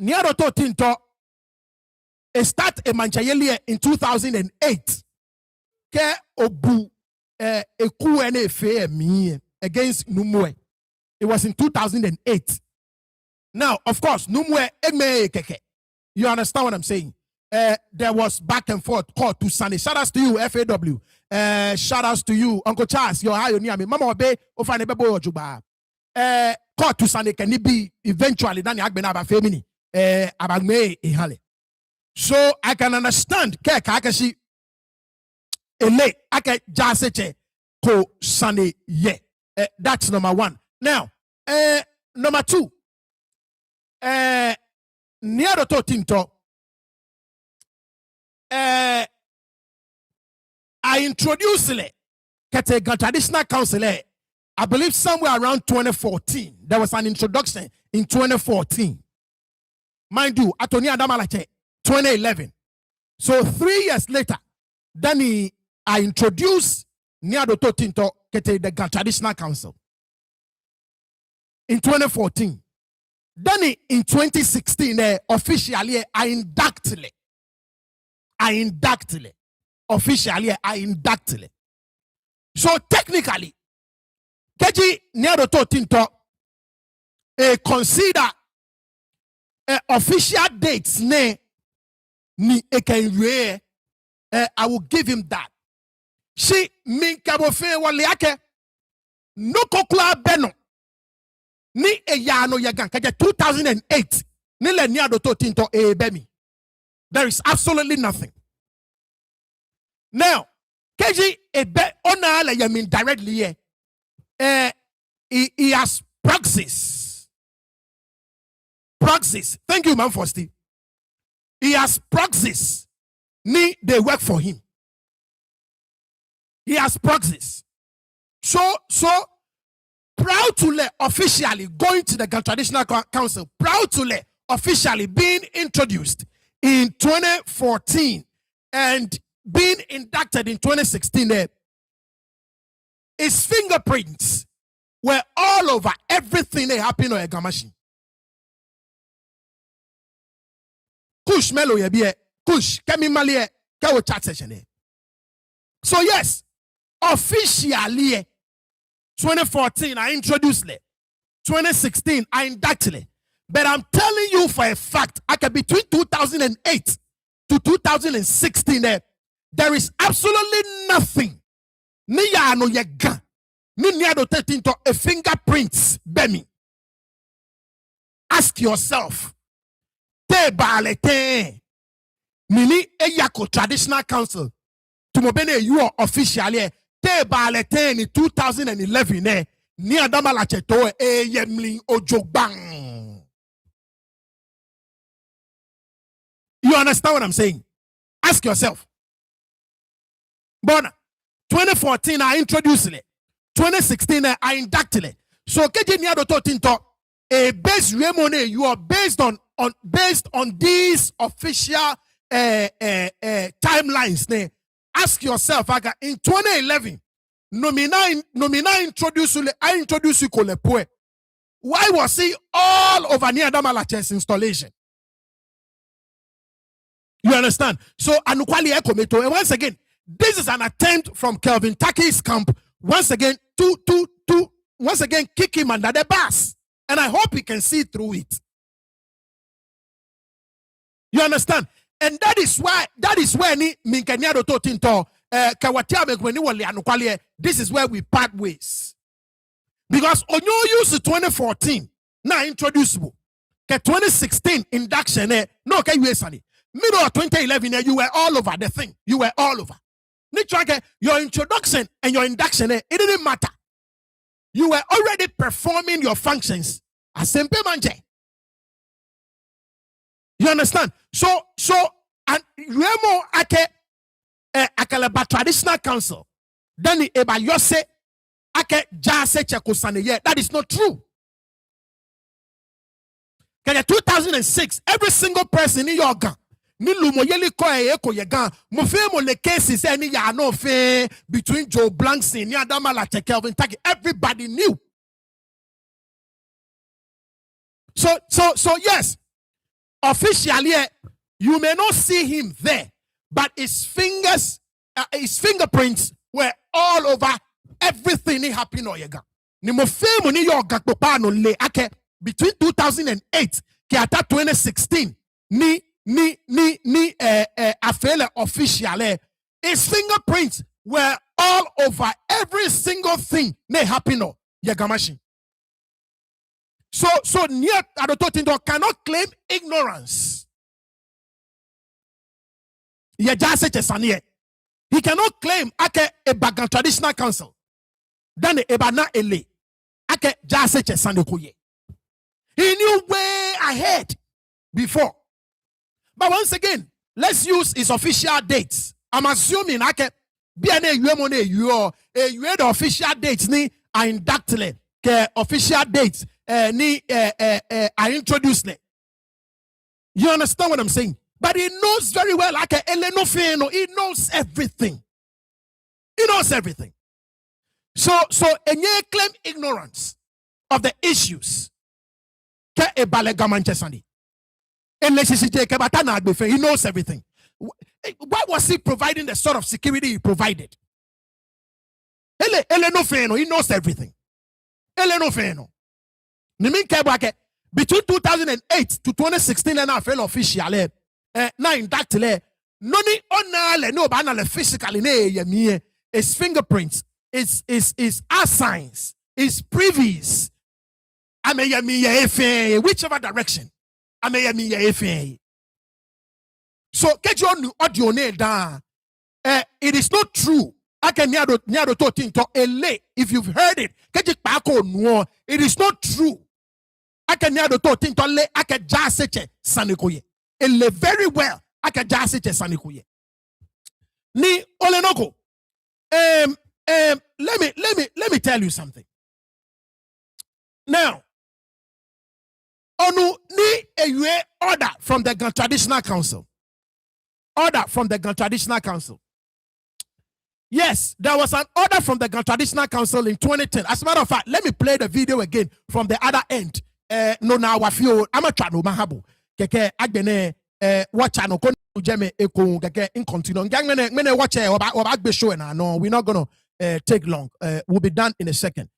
Nii Adote Otinto'S start a Manchayeli in 2008. Ke obu eku fe mi against Numwe. It was in 2008. Now, of course, Numwe eme keke. You understand what I'm saying? There was back and forth call to Sunday. Shout outs to you, FAW. Shout outs to you, Uncle Charles. Your high near me. Mama Obe, Ofane Bebo Ojuba. Call to Sunday can it be eventually Dani Agbena ba femini. Abagme ihale. So I can understand ke kakashi ele ake Dzasetse ko Sunday ye. That's number 1. Now, number 2. Nii Adote Otinto'S. I introduce it Ketega Traditional Council, I believe somewhere around 2014. There was an introduction in 2014. Mind you, Atoni Adamalache, 2011. So 3 years later, then I introduced Nii Adote Otinto'S Ketega Traditional Council in 2014. Then in 2016, officially, I inducted. Officially, I inducted. So technically, Keji Nii Adote Otinto'S consider official dates ni ekenwe. I will give him that. She minkabofe waliake no kokla beno ni eyano yagan kaje 2008 ni le Nii Adote Otinto'S bemi. There is absolutely nothing. Now, Keji ebe ona le yamin directly here. He has proxies. Proxies. Thank you, man, for Steve. He has proxies. They work for him. He has proxies. So proud to let officially going to the Traditional Council, proud to let officially being introduced in 2014 and being inducted in 2016. His fingerprints were all over everything that happened on a Gamashi. Kush melo ye Kush kemi malie kawo chat session. So yes, officially 2014 I introduced it. 2016 I inducted it. But I'm telling you for a fact, between 2008 to 2016, there is absolutely nothing. Nii no yega. Nii Adote Otinto'S a fingerprints bemi. Ask yourself. Te balete. Nini Eyako Traditional Council. Tumobene you are officially. Te balete in 2011. Nii Adamalache to yemli ojogbang. You understand what I'm saying? Ask yourself. But 2014 I introduced it. 2016 I inducted it. So Keji Nii Adote Otinto'S a base remone you are based on these official timelines. Ask yourself, in 2011, nomina introduce I introduce you Kolepoe. Why was he all over Nii Adamalache's installation? You understand? So Anukwali Ekometo, and once again, this is an attempt from Kelvin Taki's camp once again to kick him under the bus. And I hope he can see through it. You understand? And that is where Nii Adote Otinto'S this is where we part ways. Because on your use 2014, now introducible. 2016 induction, no, middle of 2011, you were all over the thing. You were all over. Your introduction and your induction, it didn't matter. You were already performing your functions as Sempe Mantse. You understand? So, and Remo ake akaleba Traditional Council. Then eba yose ake Dzasetse kusane. That is not true. 2006, every single person in your gang. Ni lumoyeli ko eko yegan mo fe mo le cases any ya no fe between Joe Blankson Nii Adamalache Kelvin Taki. Everybody knew. So yes, officially you may not see him there, but his fingerprints were all over everything that happened on Yega. Ni mo fe mo ni yo gakpopa no le ake between 2008 ke ata 2016 ni afele officially. His fingerprints were all over every single thing that happened on Yegamashi. So Nii Adote Otinto'S cannot claim ignorance. He cannot claim ake a Bagan Traditional Council. Then ebana ele ake Dzasetse sandokoye. He knew way ahead before. But once again, let's use his official dates. I'm assuming Biane UMone you the official dates ni are inducted ke official dates ni are introduced. You understand what I'm saying? But he knows very well like he knows everything. He knows everything. So enye claim ignorance of the issues. Ke ebalega manchesani. He knows everything. Why was he providing the sort of security he provided? He knows everything. Between 2008 to 2016, and I fell official. Now in that, noni onale no banale physically ne his fingerprints, his eye signs, his previous. Whichever direction. So get your new audio down. It is not true. I can Nii Adote Otinto'S. If you've heard it, it is not true. I can Nii Adote Otinto'S. I can Dzasetse sanikoye. Ele very well. I can Dzasetse sanikoye. Ni olenoko. Let me tell you something. Now, onu ni a order from the Traditional Council. Order from the Traditional Council. Yes, there was an order from the Traditional Council in 2010. As a matter of fact, let me play the video again from the other end. No, now wafio amachano mahabo. Keke agbene watchano kon ujeme eko keke in continue. Mene watch or agbe show na. No, we're not gonna take long. We'll be done in a second.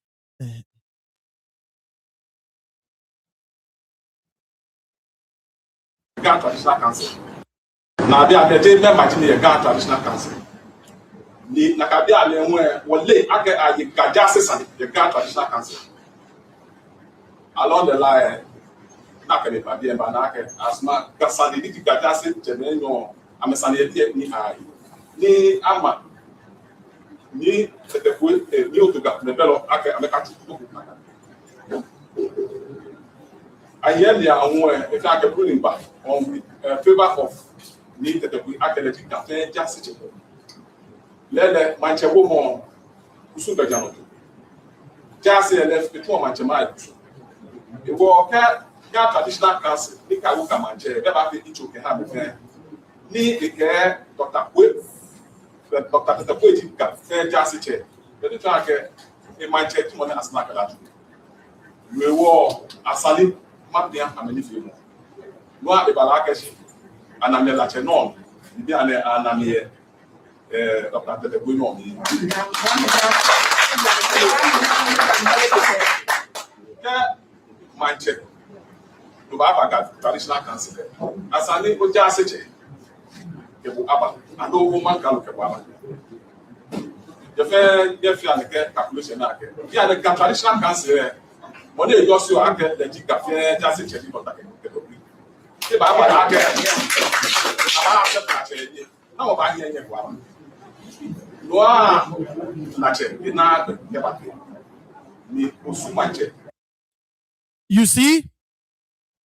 Traditional Council. Now they are the member to the Traditional Council. Ni nakabia le nwe wole ake ayi Dzasetse the Traditional Council. Along the line, nakebe babi emba nake asma kasani ni Dzasetse jemenyo amesani eti ni ayi. Ni ama ni tetekwe ni otuga nebelo ake amekatu kuku. Ayeli anwe eti ake ruling back on favor of ni tetekwe ake le Dzasetse. Lele manche womo usu bejano Dzasetse le fitu manche mai ewo ka Traditional Council ni ka wo ka manche be ba fi ichoke ha be fe ni ike Dr. Tetekwe ji ka fe Dzasetse be de twa ke e manche ti mo na asna kala tu we wo asali mabia ameni fi mo no a be bala keshi anamela che no bi ane anamie Dr. Tetekwe no mi. Manche. To ba Traditional Council. Asani o Dzasetse. Ke bu aba. Ado woman kalu ke aba. Je fi aneke calculation na ke. Bi ane Traditional Council. Mo de yo si o ake le ji ka fe Dzasetse ni Dr. Tetekwe. Ke ba aba ake. Aba ake ka che ni. Na o ba nye kwa. You see?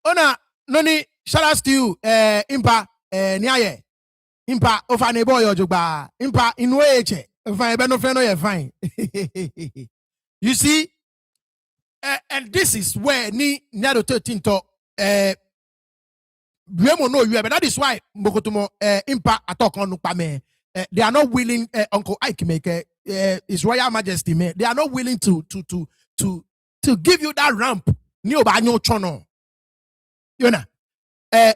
Ona noni shout out to you impa niaye impa ofane boy ojugba impa inweche fine be no friend no fine. You see, and this is where Nii Adote Otinto'S but that is why Mokotomo impa atok on pame. They are not willing, Uncle Ike make His Royal Majesty, they are not willing to give you that ramp. You know,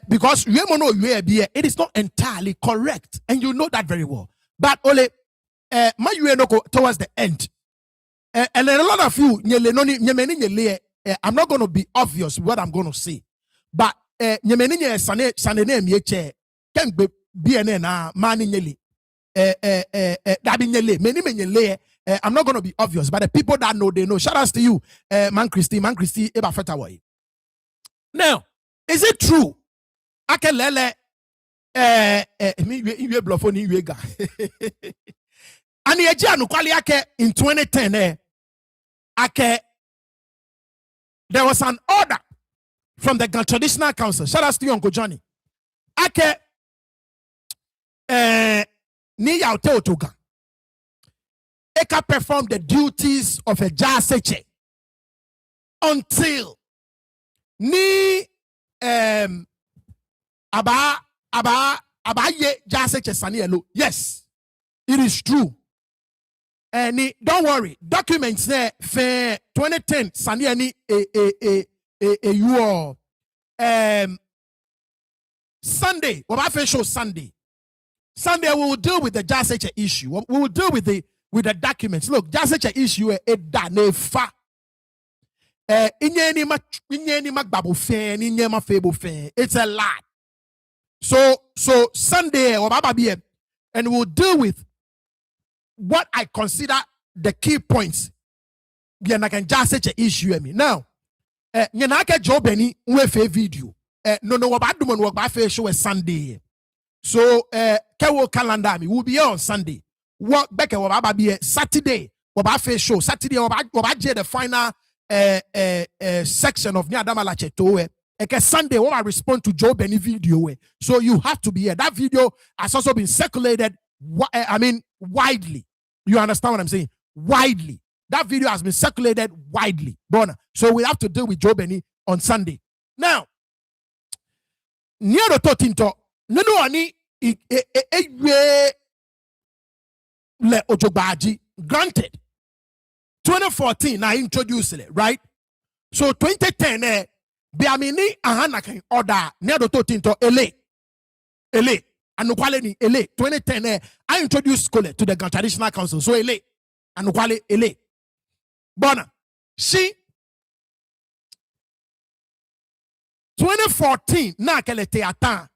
because it is not entirely correct, and you know that very well. But only towards the end, and then a lot of you, I'm not going to be obvious what I'm going to say, but I'm not going to be obvious, but the people that know, they know. Shout out to you, Man Christy, Eba Fetaway. Now, is it true? I can lele and in 2010, there was an order from the Traditional Council. Shout out to you, Uncle Johnny. Nii Adote Otinto'S. Eka perform the duties of a Dzasetse until ni aba ye Dzasetse sanielo. Yes, it is true. And don't worry, documents there for 2010 saniani you all Sunday, what I show Sunday we will deal with the Dzasetse issue. We will deal with the documents. Look, Dzasetse issue a danefa. It's a lot. So Sunday, and we'll deal with what I consider the key points. I can Dzasetse issue me now. Nyenake Jobeni we video. No, what I do work by show a Sunday. So Kewo calendar me will be here on Sunday. What back what be Saturday. What I show Saturday. What I the final section of Nii Adote Otinto'S. Eke Sunday, what I respond to Joe Benny video. So you have to be here. That video has also been circulated. Widely. You understand what I'm saying? Widely. That video has been circulated widely. So we have to deal with Joe Benny on Sunday. Now, Nii Adote Otinto'S, no ani le ojogbaji. Granted, 2014 I introduced it, right? So 2010 biamini ahana kan order Nii Adote Otinto'S ele anukwale ni ele 2010 I introduced Skole to the Traditional Council. So ele anukwale ele bona she 2014 na kele teatan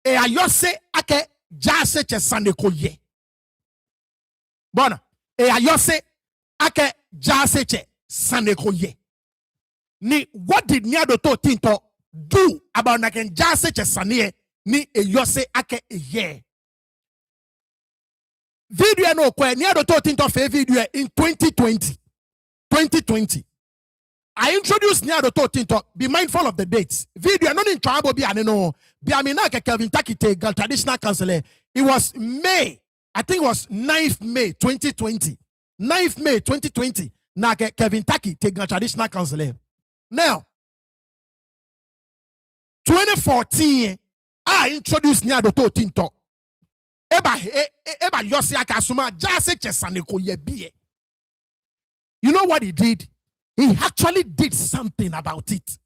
e ayose ake Dzasetse saneko ye bona e ayose ake Dzasetse saneko ye ni what did Nii Adote Otinto'S do about naken Dzasetse sane ni eyose ake ye video no kwa Nii Adote Otinto'S fe video in 2020 I introduced Nii Adote Otinto'S. Be mindful of the dates. Video no in trouble be aneno. Be amina ke Kelvin Takite Traditional Council. It was May. I think it was 9th May 2020. 9th May 2020. Na ke Kelvin Takite Traditional Council. Now 2014 I introduced Nii Adote Otinto'S. Eba yosi akasuma Dzasetse saneko ye biye. You know what he did? He actually did something about it.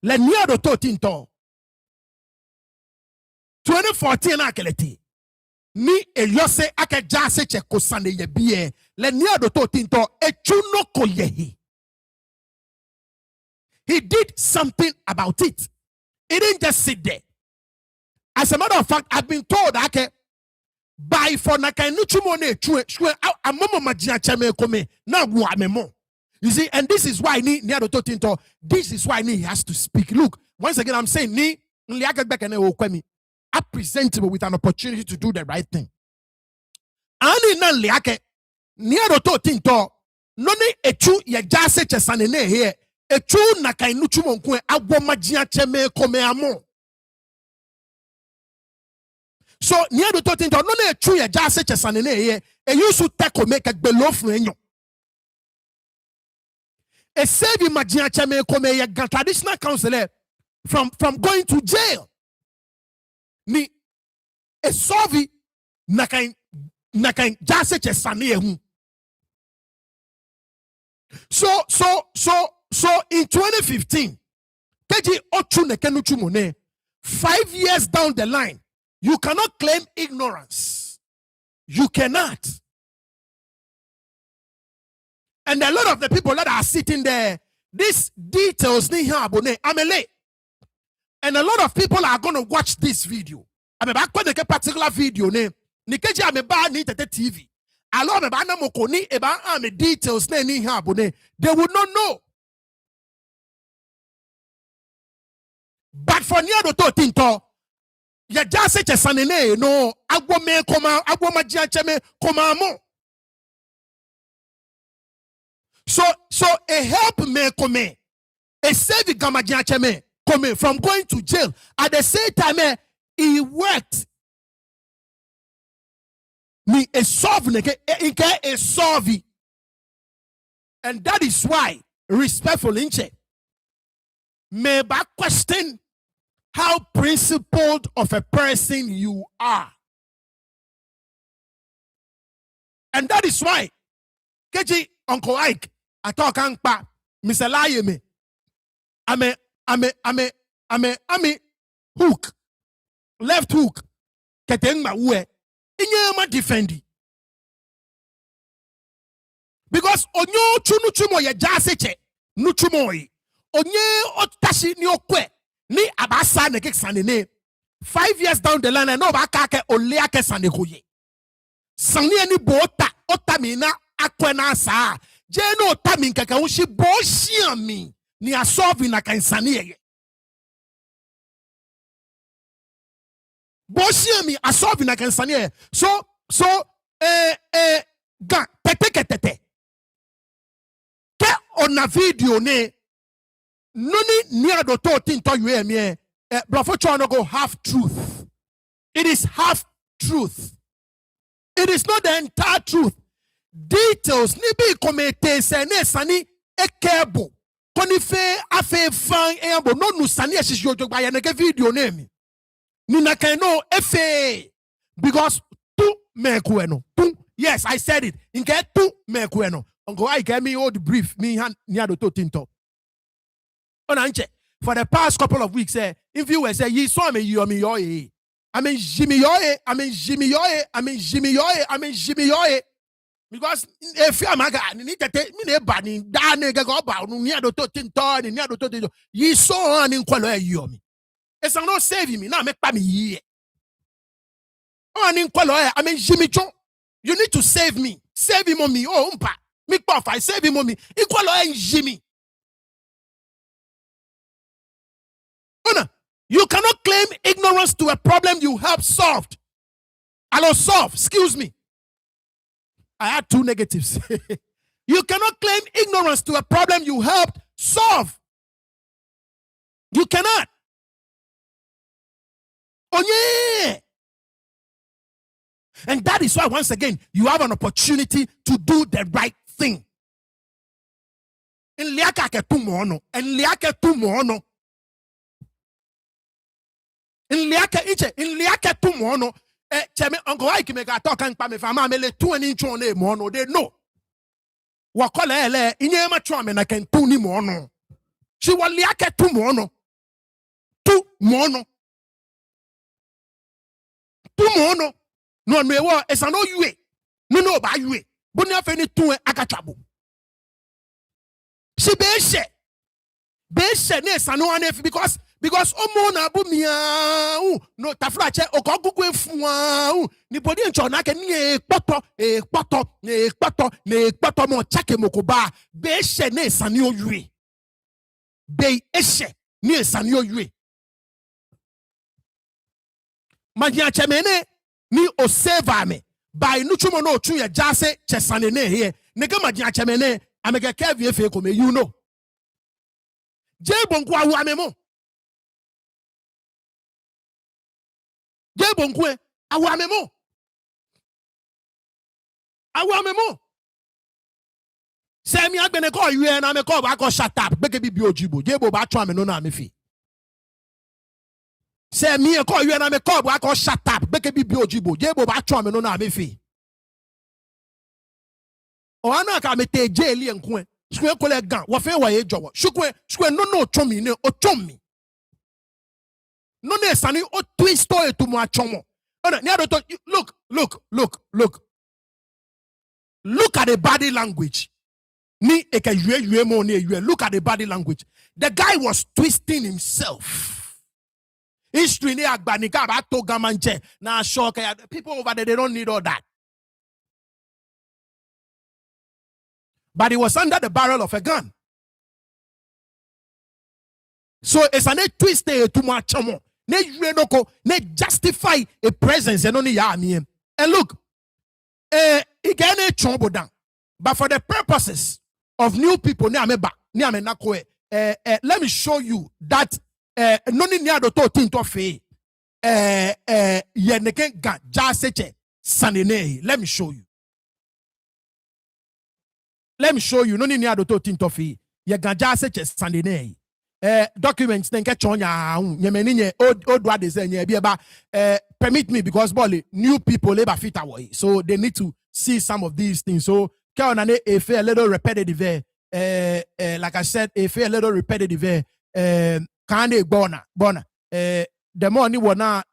Le Nii Adote Otinto'S 2014 akeleti ni eyose ake Dzasetse kosane ye biye. Le Nii Adote Otinto'S echuno koyehi. He did something about it. He didn't just sit there. As a matter of fact, I've been told that by for nakainuchumone chue amomo majia chame kome na guamemo. You see, and this is why Nii Adote Otinto'S, this is why he has to speak. Look, once again, I'm saying I present him with an opportunity to do the right thing. Ani na liake Nii Adote Otinto'S noni echu ye Dzasetse sanene here echu nakainuchumo nkwe agwomajia cheme kome amo. So Nii Adote Otinto'S no na echu ye Dzasetse sanene here e yusu teko make belofu enyo. A save imagine chame come ye Traditional Council from going to jail. Ni a solve nakain Dzasetse sane hu. So in 2015, keji ochu nekenuchu mone. 5 years down the line, you cannot claim ignorance. You cannot. And a lot of the people that are sitting there, these details ni abone amele. And a lot of people are going to watch this video. I'm back when the particular video name. Nikeji ameba ni tete TV. A lot of na mokoni eba ame details ni abone. They would not know. But for Nii Adote Otinto'S, ya Dzasetse sanene no agwo me koma agwo majia cheme koma mo. So a help me come, a save gamajia cheme come from going to jail. At the same time, he worked ni a solve neke inke a solve. And that is why respectful inche may back question how principled of a person you are. And that is why Keji Uncle Ike atokan pa misalaye me ame hook left hook ketengma we inyema defendi because onyo chunu chumo ye Dzasetse nuchumo yi onye otashi ni okwe ni abasa ne keksanene 5 years down the line no ba ka ke ole ake sanekoye sanni ani bota otamina akwena sa je no otamin kaka unshi boshia mi ni asolve na kansani ye boshia mi asolve na kansani ye so ga tete ke ona video ne noni Nii Adote Otinto'S brofo chono go half truth. It is half truth. It is not the entire truth. Details ni bi komete se ne sani ekebo konife afe fan embo no nu sani esisi ojogba ya neke video name ni na kan no efe because tu mekueno tu yes I said it inke tu mekueno ongo I get me old brief me Nii Adote Otinto'S onanche for the past couple of weeks if you were say ye saw me you me yo I mean Jimmy Yoye because if you are need to take me bani dane go ba Nii Adote Otinto'S Nii Adote Otinto'S ye saw on in kwalo you me it's not saving me now make pa me ye on in kwalo I mean Jimmy John you need to save me on me oh umpa me puff I save him on me equal Jimmy. You cannot claim ignorance to a problem you helped solved. Excuse me. I had two negatives. You cannot claim ignorance to a problem you helped solve. You cannot. Oh yeah. And that is why, once again, you have an opportunity to do the right thing. In liaka tumono. In liaka tumono. Cheme uncle I can make a talk and pame fama mele 20 chone mono they know. Wakola ele inyema chome na ken tuni mono. She wa liaka tumono. Tu mono. No me wa esa no yue. No ba yue. Boni afeni tuwe akachabu. She beshe ne esa no ane because omo na bu mia no tafrache okogugu efuwa ni bodi encho na ke ni ekpoto mo chake mokoba beshe ne esa ni oyue. Be eshe ni esa ni oyue. Magia chemene ni o save me by nuchumo no chu ya jase chesanene here nega magia chemene ameke kevie fe kome you know jebonku awu amemo jebonku awu amemo se mi agbene ko yue na me ko ba ko shut up beke bi ojibo jebo ba twa me no na me fi. Say me call you and I call I call shut up. Beke bi ojibo. Jebo ba twa me no na me fi. O ana ka me te jeli enkwe. Skwe ko le gan. Wo fe wa ye jowo. Skwe no chomi ne o chomi. No ne sani o twist to etu mo achomo. Look. Look at the body language. Ni eke yue mo ne yue. Look at the body language. The guy was twisting himself. History ni agbanika abato gamanje na shock people over there they don't need all that. But he was under the barrel of a gun. So it's an twist to much more. Ne justify a presence and only ya me. And look, again a chombo down. But for the purposes of new people, let me show you that noni Nii Adote Otinto'S yeneke ga Dzasetse Sandene. Let me show you. Let me show you. No Nii Adote Otinto'S fi. Ye Dzasetse Sandene. Documents then get on ya nye old they say nye ba permit me because boli new people labor fit away, so they need to see some of these things. So a fair little repetitive like I said, a fair little repetitive kind bona the more ni wana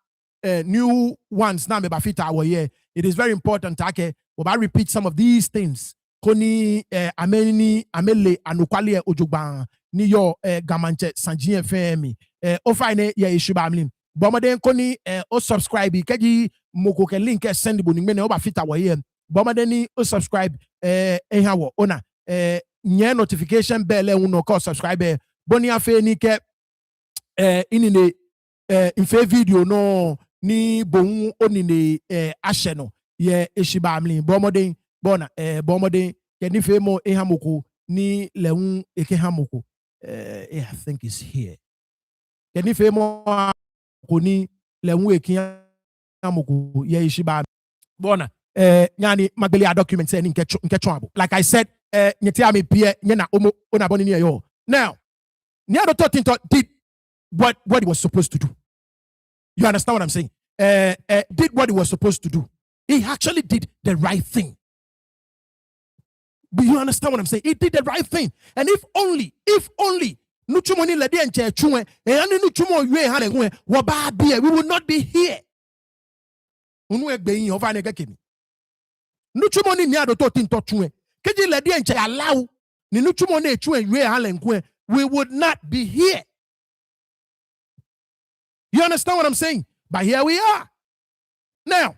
new ones na me ba fit away. It is very important okay I repeat some of these things koni ameni amele anukwali ojugban ni yo gamanche sanjie femi o fine ye ishuba amlim bomaden koni o subscribe keji moko ke link send bo ni me o ba fit away bomaden ni o subscribe ehawo ona nye notification bell uno ko subscribe boni afe ni ke inine infe video no ni bon onine ahye no ye ishuba amlim bomaden bona bomaden ke ni fe mo ehamoko ni leun eke hamoko. I think it's here. Can you feel more? Koni leun eke hamoko ye ishiba bona nyani magbelia documents say nke like I said nyeti ame pie nyena omo ona boni ni yo. Now Nii Adote Otinto'S did what he was supposed to do. You understand what I'm saying? Did what he was supposed to do. He actually did the right thing. Do you understand what I'm saying? He did the right thing. And if only, Nuchumoni ledi enche chue, and Nuchumo yue hane waba bie, we would not be here. Unwe being of an egakimi. Nuchumoni Nii Adote Otinto'S chue, keji ledi enche allow, ni Nuchumone chue yue hane we would not be here. You understand what I'm saying? But here we are. Now,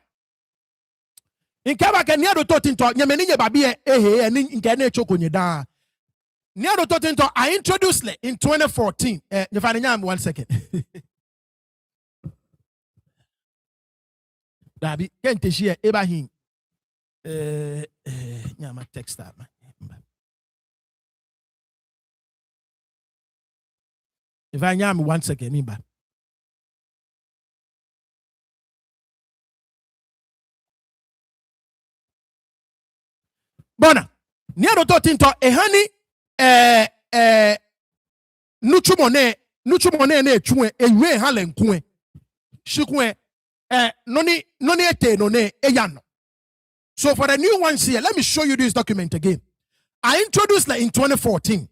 in kaba ke Nii Adote Otinto'S nyemeni nye babie eni nkene choko nyeda. Nii Adote Otinto'S I introduced le in 2014. Nyefane nyam 1 second. Dabi kente shie ebahin nyama text that man. If I nyam 1 second nimba. Bona Nii Adote Otinto'S ehani nuchumone ne chue ewe hale nkwe shikwe noni ete no ne eyano. So for the new ones here, let me show you this document again. I introduced it in 2014.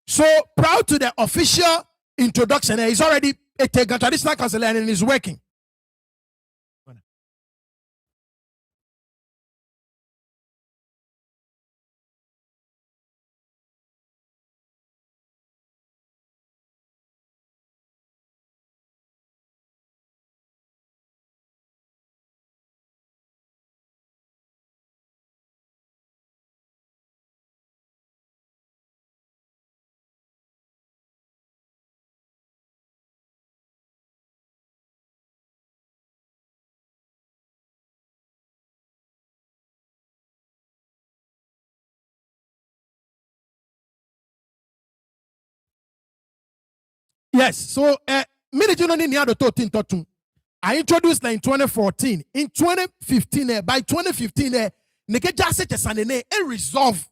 So proud to the official introduction. It's already a traditional council and it is working. Yes, so Nii Adote Otinto'S I introduced them in 2014. In 2015, by 2015, Neke Dzasetse Sandene and resolve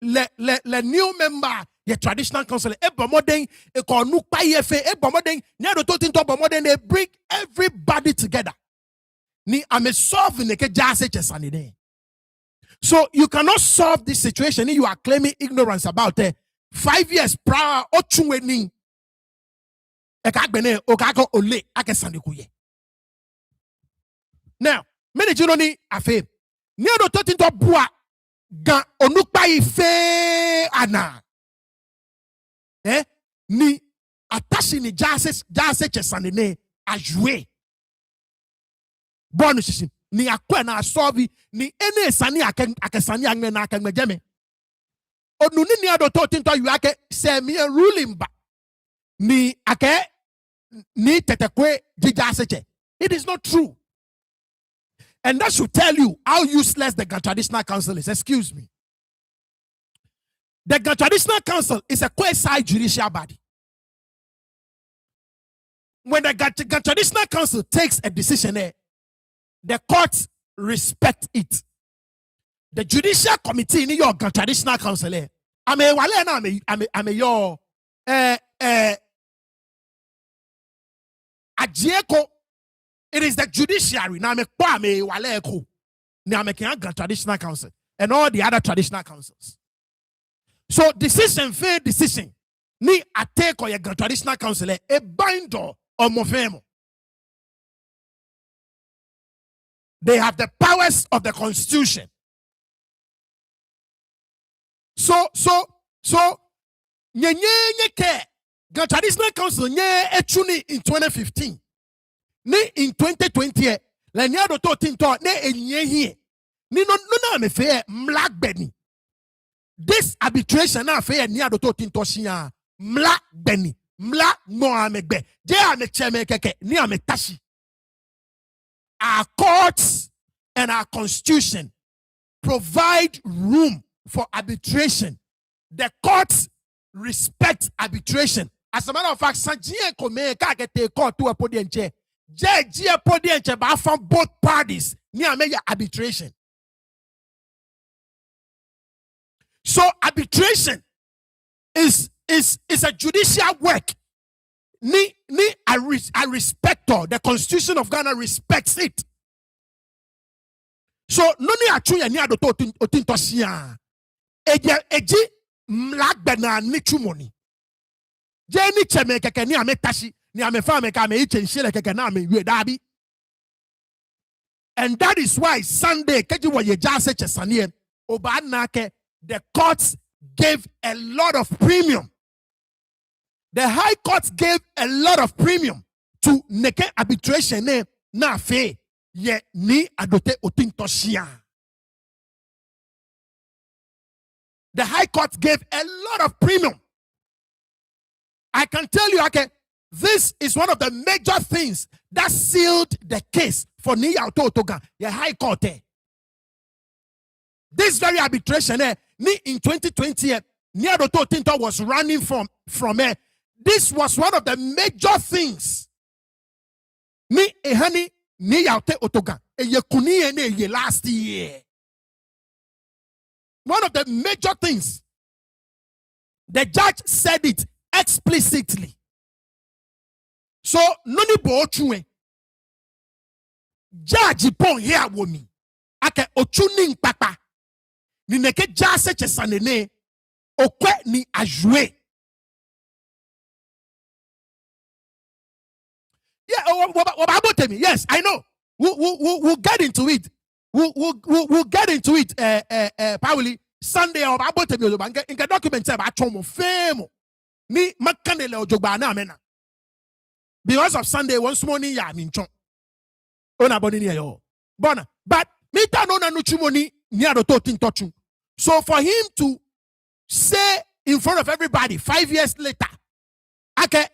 le new member the traditional council bomoden e ko nu pa yefe bomoden Nii Adote Otinto'S bomoden they bring everybody together. Ni ame solve Neke Dzasetse Sandene. So you cannot solve this situation if you are claiming ignorance about it. 5 years prior, Ochuweni Ekagbene Okako Ole Akesandikuye. Now, many Junoni Afe Nii Adote Otinto'S Bua Gan Onukpa Ife Ana. Ni attaché ni Dzasetse Sandene a joué. Bon, ni akwe na asobi ni ene sani akesani angme na akemejeme. Onuni Nii Adote Otinto'S yu ake semi ruling ba ni ake ni tetekwe Dzasetse. It is not true. And that should tell you how useless the traditional council is. Excuse me. The traditional council is a quasi-judicial body. When the traditional council takes a decision, the courts respect it. The judicial committee in your traditional council, I'm your Ajieko. It is the judiciary. Now I'm traditional council and all the other traditional councils. So decision, fair decision. Nii Adote or your traditional council a binder or mofemo. They have the powers of the constitution. So nye ke traditional council nye etuni in 2015. Ni in 2020 la Nii Adote Otinto'S ne enye hie. Ni no na me fe mla gbeni. This arbitration na fe Nii Adote Otinto'S ya mla gbeni. Mla no amegbe. Je ame cheme keke ni ame tashi. Our courts and our constitution provide room for arbitration. The courts respect arbitration. As a matter of fact, Sanjie Kome Kagete court to a podium chair. Jia podium chair by from both parties near major arbitration. So arbitration is a judicial work. I respect her. The Constitution of Ghana respects it. So noni achuya Nii Adote Otinto'S ya. Eji mlagbena nichumoni. Je ni cheme keke ni ame tashi ni ame fame ka ame iche nshile keke na ame yue dabi. And that is why Sunday keji wa ye Dzasetse saniye oba nake the courts gave a lot of premium. The High Court gave a lot of premium to neke arbitration ne na fe ye Nii Adote Otinto'S ya. The High Court gave a lot of premium. I can tell you, okay, this is one of the major things that sealed the case for Nii Adote Otinto'S, the High Court. This very arbitration, in 2020, Nii Adote Otinto'S was running from this was one of the major things. Nii Adote Otinto'S, last year. One of the major things. The judge said it explicitly. So, noni bo ochue. Judge pon here womi. Ake ochuning papa. Ni neke Dzasetse sanene. Okwe ni ajwe. Yeah, yes, I know. We'll get into it. We'll get into it. Probably Sunday or about in the document about chomo fame. Ni makanele ojogba na amena. Because of Sunday once morning ya minchon. Ona boni ni yo. Bona, but mita no na nuchumoni Nii Adote Otinto'S. So for him to say in front of everybody 5 years later, ake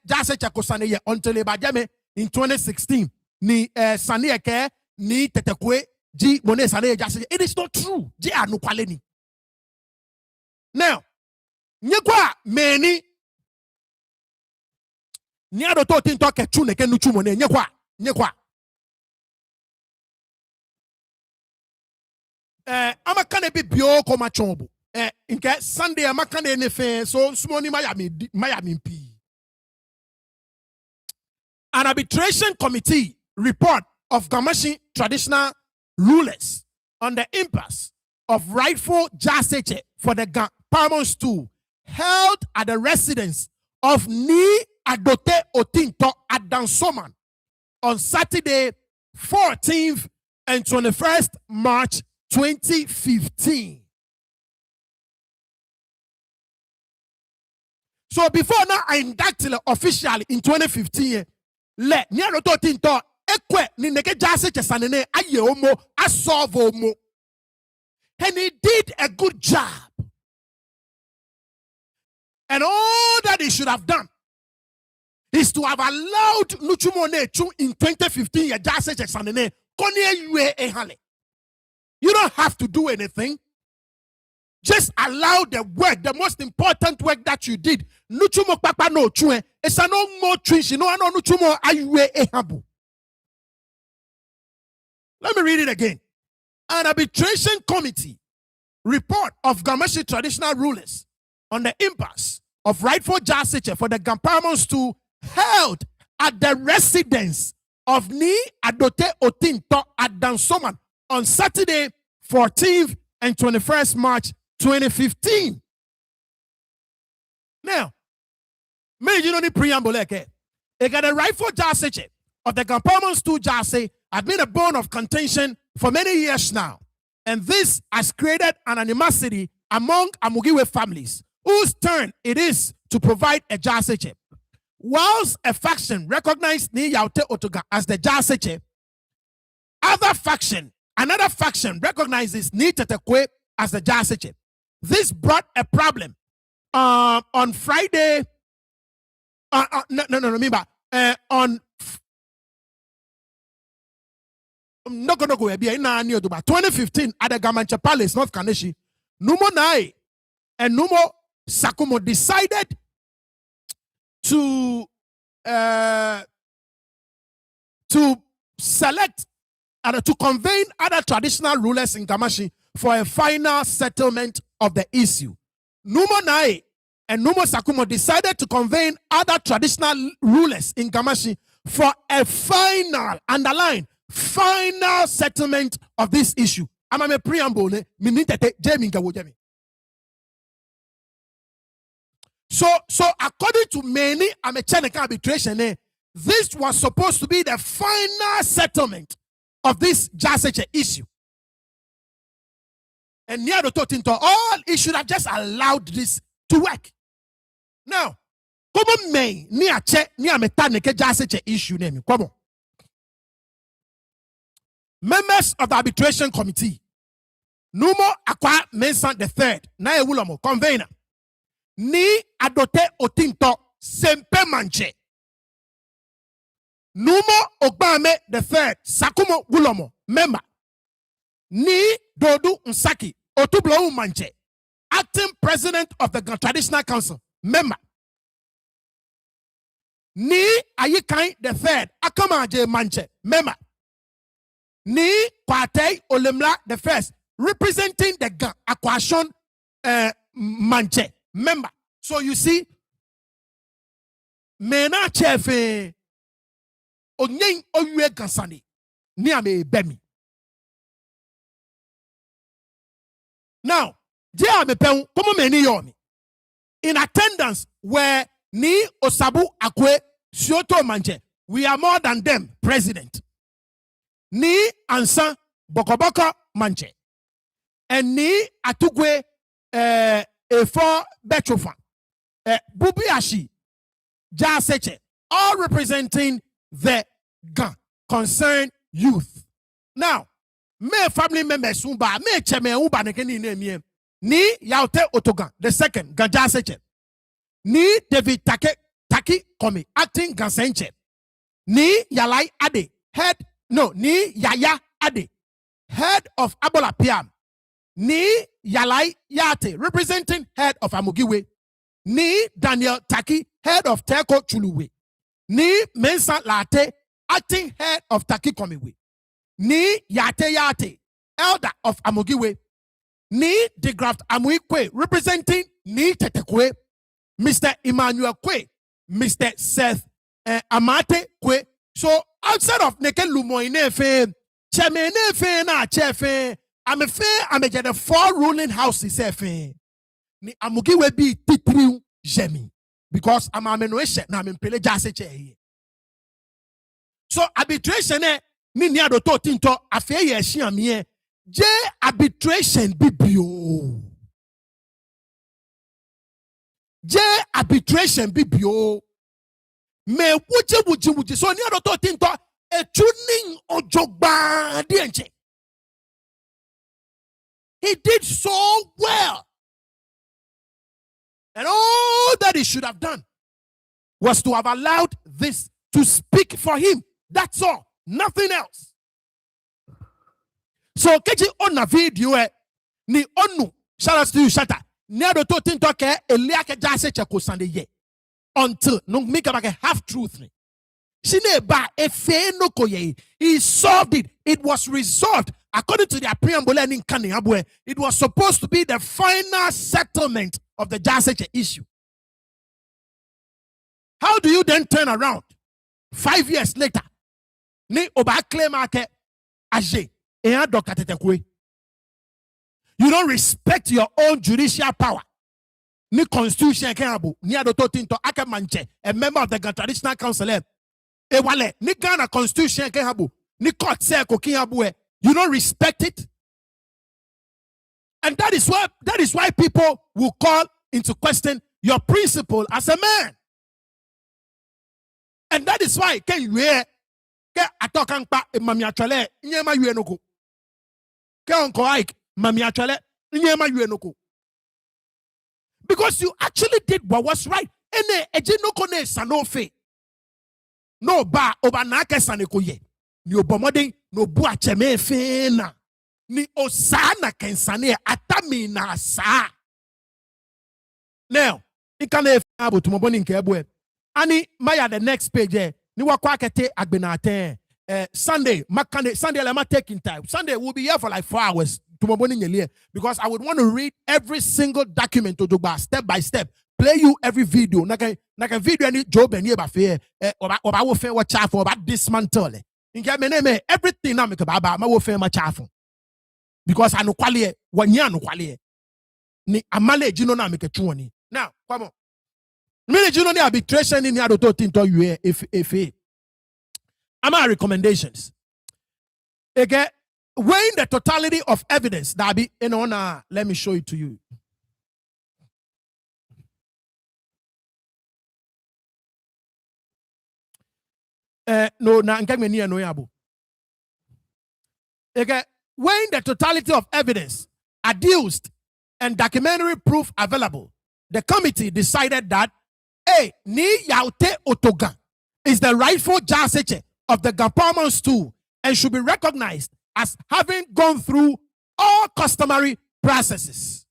Dzasetse kosane ye until ebajame in 2016 ni sanieke ni tetekwe ji mone sane Dzasetse. It is not true. Ji anukwaleni. Now, nyekwa meni Nii Adote Otinto'S ke chune ke nuchu mone nyekwa. Amakane bi bio koma chombo. Inke Sunday amakane nefe so smoni Miami P. An arbitration committee report of Gamashi traditional rulers on the impasse of rightful Dzasetse for the paramount stool held at the residence of Nii Adote Otinto'S at Dansoman on Saturday, 14th and 21st March 2015. So before now, I inducted officially in 2015. Le Nii Adote Otinto'S ekwe ni neke Dzasetse sanene aye omo asolve omo. And he did a good job. And all that he should have done is to have allowed Nuchumone in 2015 ya Dzasetse sanene konye yue ehale. You don't have to do anything. Just allow the work, the most important work that you did. Nuchumo papa no chue. It's no more twins. You know, I know Nuchumo ayue ehabu. Let me read it again. An arbitration committee report of Gamashi traditional rulers on the impasse of rightful Dzasetse for the Gampamons to held at the residence of Nii Adote Otinto'S at Dansoman on Saturday, 14th and 21st March 2015. Now, you know the preamble. It got a rightful Dzasetse of the Gampamons to Dzasetse had been a bone of contention for many years now. And this has created an animosity among Amugiwe families, whose turn it is to provide a Dzasetse. Whilst a faction recognized Nii Adote Otinto'S as the Dzasetse, another faction recognizes Nii Tetekwe as the Dzasetse. This brought a problem. On Friday, remember, on 2015 at the Gamanche Palace, North Kaneshi, Numo Nai and Numo Sakumo decided to select and to convene other traditional rulers in Gamashi for a final settlement of the issue. Numo Nai and Numo Sakumo decided to convene other traditional rulers in Gamashi for a final, underline, final settlement of this issue. I'm a preamble. So according to many Amechanic arbitration, this was supposed to be the final settlement of this Dzasetse issue. And Nii Adote Otinto'S, it should have just allowed this to work. Now, come on, May, Nii Ametaneke Dzasetse issue name. Come on. Members of the arbitration committee, Numo Akwa Mensah III, Nae Wulomo, convener. Nii Adote Otinto'S, Sempe Mantse. Numo Ogbame III, Sakumo Wulomo, member. Nii Dodu Nsaki, Otublo Mantse, acting president of the Traditional Council, member. Nii Ayikai III, Akamaje Mantse, member. Nii Kwatei Olemla the first, representing the Akwashon Mantse, member. So you see, Mena Chefe Onyen Oyue Gansani, Niame Bemi. Now, in attendance were Nii Osabu Akwe Sioto Mantse. We are more than them, president. Nii Ansa Bokoboko Mantse. And Nii Atugwe Efo Betrofa. Bubiashi Dzasetse. All representing the concerned youth. Now, me family members umba me cheme umba nekeni name Nii Adote Otinto'S the second Dzasetse. Nii David Taki Komi acting Gansenche. Nii Yalai Ade Nii Yaya Ade head of Abola Piam. Nii Yalai Yate representing head of Amugiwe. Nii Daniel Taki head of Teko Chuluwe. Nii Mensah Late acting head of Taki Komiwe. Nii Yate elder of Amugiwe. Nii Degraft Amuikwe representing Nii Tetekwe. Mr. Emmanuel Kwe, Mr. Seth Amate Kwe. So outside of Neke Lumo Inefe, Cheme Nefe na Chefe, I'm get the 4 ruling houses Efe. Ni Amugiwe bi titri jemi. Because I'm a menueshe na Pele Dzasetse. So arbitration ni Nii Adote Otinto'S afe ye shi amie. Je arbitration bibio. Je arbitration bibio. Me wuji so Nii Adote Otinto'S e tuning ojogba dienche. He did so well. And all that he should have done was to have allowed this to speak for him. That's all. Nothing else. So keji on video ni onu. Shout out to you, Shata. Nii Adote Otinto'S ke elia ke Dzasetse ko sande ye. Until no make a half truth. Shine ba efe no koye. He solved it. It was resolved according to their preamble and in Kaniabwe. It was supposed to be the final settlement of the Dzasetse issue. How do you then turn around 5 years later? Ni oba claim ake aje eya dokatetekwe. You don't respect your own judicial power. Ni constitution kenabo Nii Adote Otinto'S ake manche a member of the traditional council. Ewale ni Ghana constitution kenabo ni court say kokinabo. You don't respect it. And that is why people will call into question your principle as a man. And that is why can you hear ke atokan pa mami atwale nyema yue noko. Ke onko Ike mami atwale nyema yue noko. Because you actually did what was right. Ene eje noko ne sanofe. No ba oba na ke saneko ye. Ni obomoden no bu acheme fe na. Ni osana kensane atami na sa. Now, it can have to moboni nkebwe. Ani maya the next page ni wakwa kete agbenate Sunday Sunday lema taking time. Sunday will be here for like 4 hours to moboni nyelie because I would want to read every single document to do step by step. Play you every video. Naka video any job and yeba fe oba wo fe wa chafo oba dismantle. Inga meneme everything na make baba ma wo fe ma chafo. Because I know kwale wanya no kwale. Ni amale jino na make chuoni. Now, come on. Many jino ni arbitration in Nii Adote Otinto'S if ama recommendations. Again, weighing the totality of evidence that be in honor. Let me show it to you. No, na nkame ni no yabo. Again, weighing the totality of evidence adduced and documentary proof available, the committee decided that Nii Adote Otinto'S is the rightful Dzasetse of the Gampamon stool and should be recognized as having gone through all customary processes.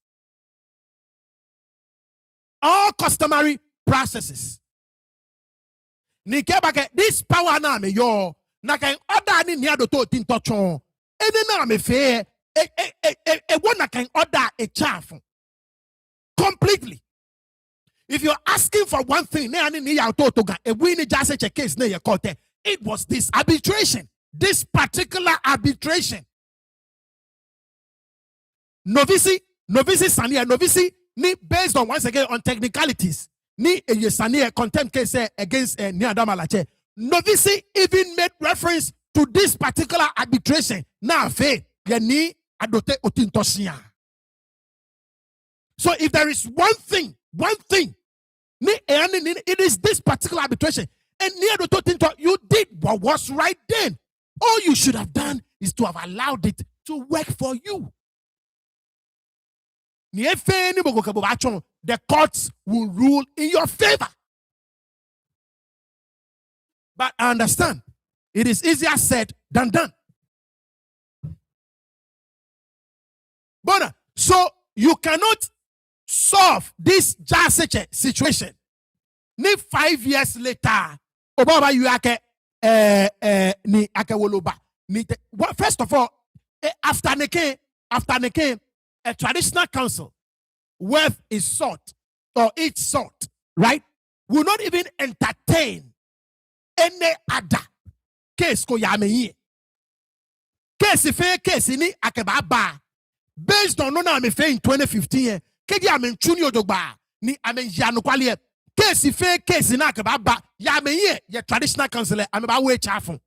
All customary processes. This power na me yo na kan order ni Nii Adote Otinto'S ene na me fe wona kan order a chaff completely. If you're asking for one thing, Nii Adote Otinto'S a winning Dzasetse case na court, it was this arbitration, this particular arbitration. Novice Sania, novice ni based on once again on technicalities. Ni Sania contempt case against Nii Adamalache. Novice even made reference to this particular arbitration. Now, Nii Adote Otinto'S. So if there is one thing, it is this particular arbitration. And Nii Adote Otinto'S, you did what was right then. All you should have done is to have allowed it to work for you. The courts will rule in your favor. But I understand, it is easier said than done. But so you cannot solve this Dzasetse situation. Ni 5 years later, Obama you ake ni ake woloba. First of all, after Neke, a traditional council worth is sought or its sought, right? Will not even entertain any other case ko yame case ni akebaba based on no na me fe in 2015 kedi amen chuni odogba ni amen yanu kwale case na akebaba yame ye traditional council ameba we chafun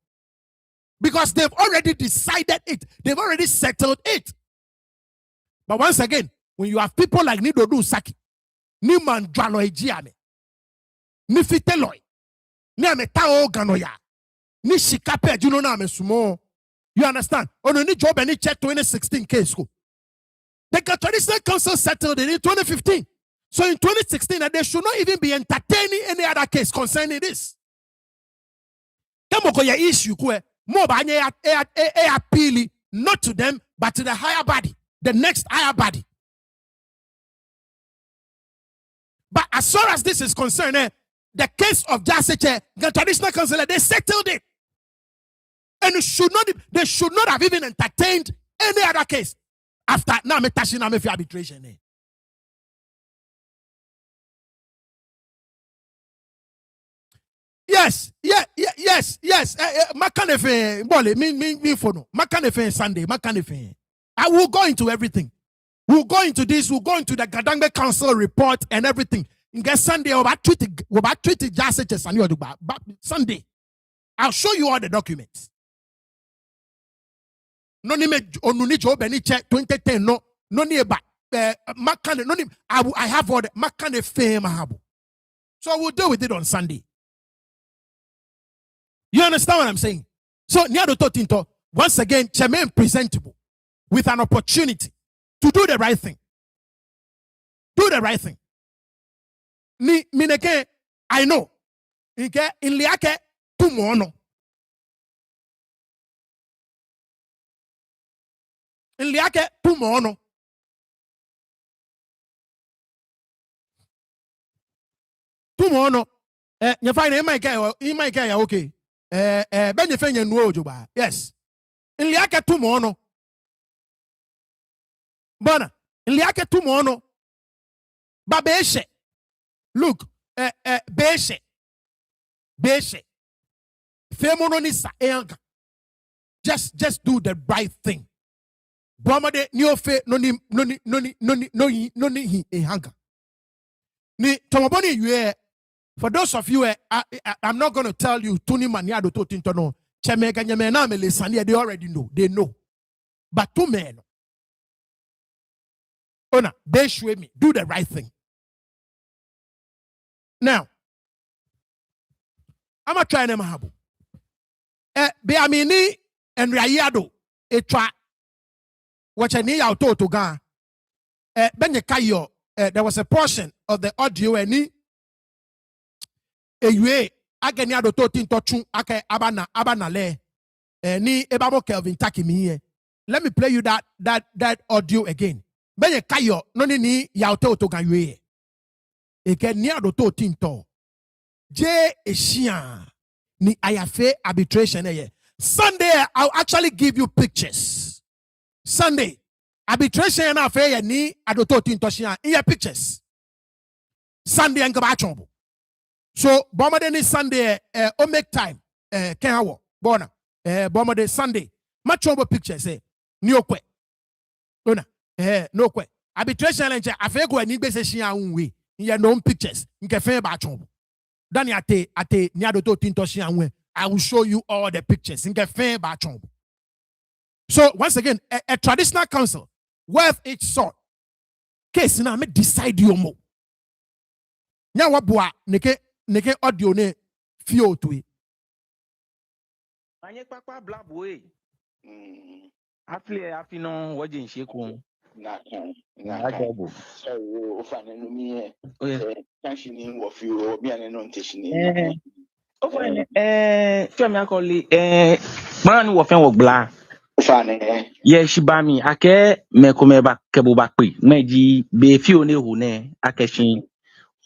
because they've already decided it, they've already settled it. But once again, when you have people like Nii Adote Saki, Ni Mandwalo Ejiame, Ni Fiteloi, Ni Ametao Ganoya, Ni Shikape Junona Mesumo. You understand? On any job any check 2016 case. The traditional council settled it in 2015. So in 2016, they should not even be entertaining any other case concerning this. Kamoko ya issue kwe mo ba nye appeal not to them but to the higher body, the next higher body. But as far as this is concerned, the case of Dzasetse, the traditional council, they settled it. And they should not have even entertained any other case after now me touching na me fi arbitration. Yes. Makanefe, bole, me for no. Makanefe Sunday, Makanefe. I will go into everything. We'll go into this, we'll go into the Gadangbe Council report and everything. Get Sunday, about treating Dzasetse and Sunday. I'll show you all the documents. No ni me onuni job any check 2010 no ni eba makane no ni I have all the makane fame habu. So we'll deal with it on Sunday. You understand what I'm saying? So Nii Adote Otinto once again remain presentable with an opportunity to do the right thing. Do the right thing. Ni mineke I know. Inke in liake tumono. In liake tumono. Tumono. You find in my okay. Benefenya nuo juba. Yes. In liake tumono. Bona. In liake tumono. Babeshe. Look. Beshe. Femono nisa eanga. Just do the right thing. Bomade niofe no ni ehanga. Ni tomoboni yue. For those of you, I'm not going to tell you, Tuni Nii Adote Otinto no. Chemega nyemena me lesani, they already know. They know. But two men. Ona, they show me. Do the right thing. Now, I'm a try them habu. Be amini and Rayado etwa. Watch a Nii Adote Otinto benye kayo. There was a portion of the audio and ni. Ewe age Nii Adote Otinto chun ake abana le ni ebabo Kelvin Takimi. Let me play you that audio again. Benye kayo no ni Nii Adote Otinto yue. Eke Nii Adote Otinto je eshia ni ayafe arbitration eye. Sunday I'll actually give you pictures. Sunday arbitration na afe Nii Adote Otinto shia in your pictures. Sunday ngaba chombo. So, Bomade Sunday, make time, Kenhawo, Bona, Bomade Sunday, Machobo picture, say, Nyokwe, Ona, no kwe. Arbitration and Afego and Nibesha unwe, in your known pictures, in Cafe Bachombo. Dani ate, Nii Adote Otinto, I will show you all the pictures in Cafe Bachombo. So, once again, a traditional council, worth its sort, case na me decide your mo. Nya wabua, neke audio ne fio to it. Anye papa blabwe. Afi no wajin sheku. Na Ajobo. So ofane no mi tension wo fio mi ane no tension. Ofane femi akoli man wo fen wo gla. Ofane Ye shibami ake me komeba kebo bakpe. Meji be fio ne hu ne akeshin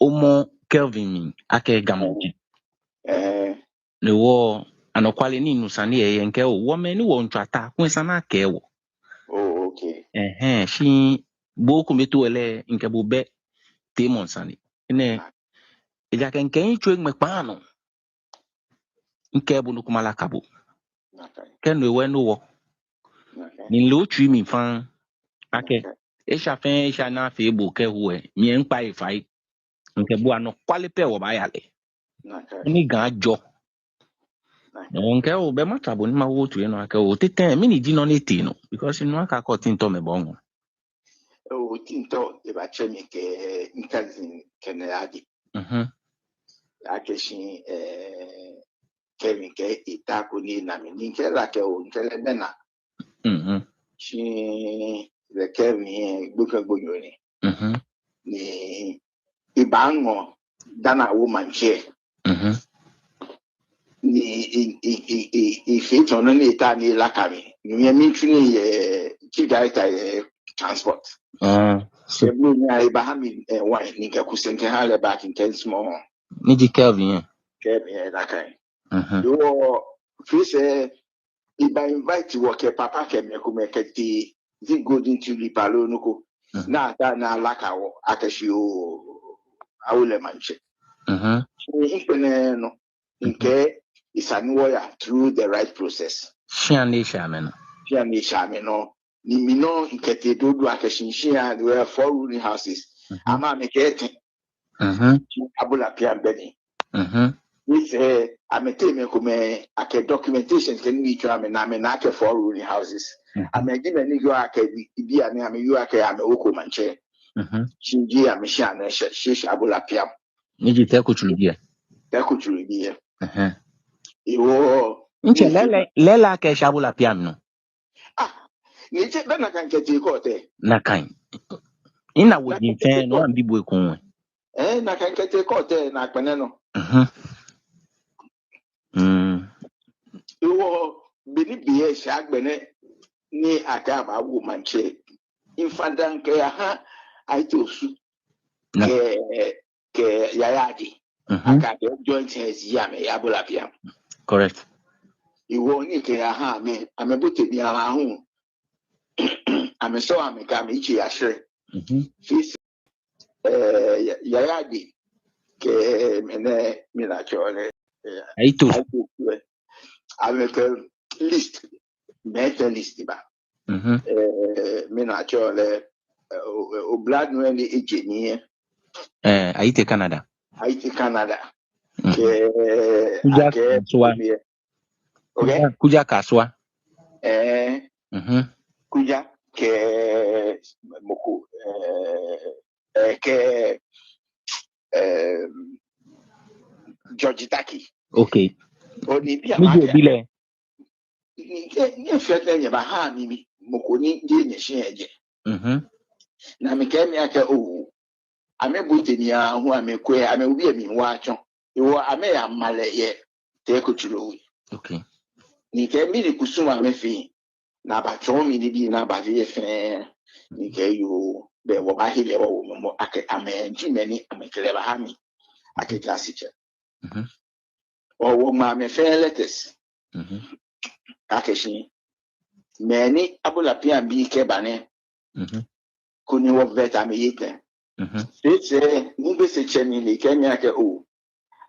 omo Kelvin ake gamoji. Le wo anokwale ni nusani ye nke o wo me ni wo ntwata kwensana ke wo. Oh, okay. Shi bo kumetu ele nke bo be temon sani. Ne eja ke nke ichu egme pano. Nke bo nukumala kabo. Ken we no wo. Ni lo twi mi fan ake. Esha na fe bo ke ho e. Mi enpa ifai. Nke bo anokwale pe wo ba yale. Ni ga jo. Nke o be matabo ni ma wo tu no ake o teten mi ni di no neti no because no aka ko Otinto me bongo. Otinto e ba chemi ke nkazin kenadi. Akeshin Kevin ke itako ni na mi ni ke la ke o nkele bena. Shi le Kevin gboyo ni. Ni ibango dana woman che. Ni fit on ni ta ni la kami. Ni mi tuni chief director transport. So blue ni Abraham wine ni ka kusente hale back in 10 small. Niji Kelvin. Kelvin na kai. Yo fise iba invite wo ke papa ke me ko me keti zi golden tulip alo nuko. Na ta na laka wo akashi o awule manche. Impene no nke isaniwoya through the right process. Shiani Shaman. Shiani Shaman no. Ni mino nkete dodo akashinshia there were 4 ruling houses. Ama mekete. Abula piambeni. We say amete me kume ake documentation can be try me na me na ake 4 ruling houses. Ame give me go ake bi ane ame you ake ame oko manche. Shinji ame sha na shish abula piam. Niji teko chulubia. Teko chulubia. Iwo nche lela ke shabula piam no. Nije bana kan kete kote. Na kan. Ina wodi nfen no ambi boy kon. Na kan kete kote na akpene no. Iwo bini biye shagbene ni akaba wo manche. Infandan ke ha aitosu ke yayadi. Aka joint hands yame yabula piam. Correct. Iwo ni ke ha me amebote bi ha hu. Ame so ame ka me ichi ashre. Fis yayadi ke mene mina chole Aito ame ke list meta list ba mina chole o blood no ni ejeni Haiti Canada ke ake kuja kaswa kuja ke moku ke George Taki. Okay. Oni bi amake. Bile. Ni fete nye ba ha mimi mokoni die nye shenje. Na me ke mi ake ame buteni a hu ame kwe ame obi emi wa atwo. Iwo ame ya male ye te kuchulo. Okay. Ni ke mi ni kusuma ame fi na ba tro mi ni bi na ba vie fe ni ke yo be wo ba hile wo mo ake ame jimeni ame kele ba ha mi ake Dzasetse. Wo ma me fe letters. Akeshi many abula pia bi ke bane kuni wo veta me yete se ni be se cheni ni kenya ke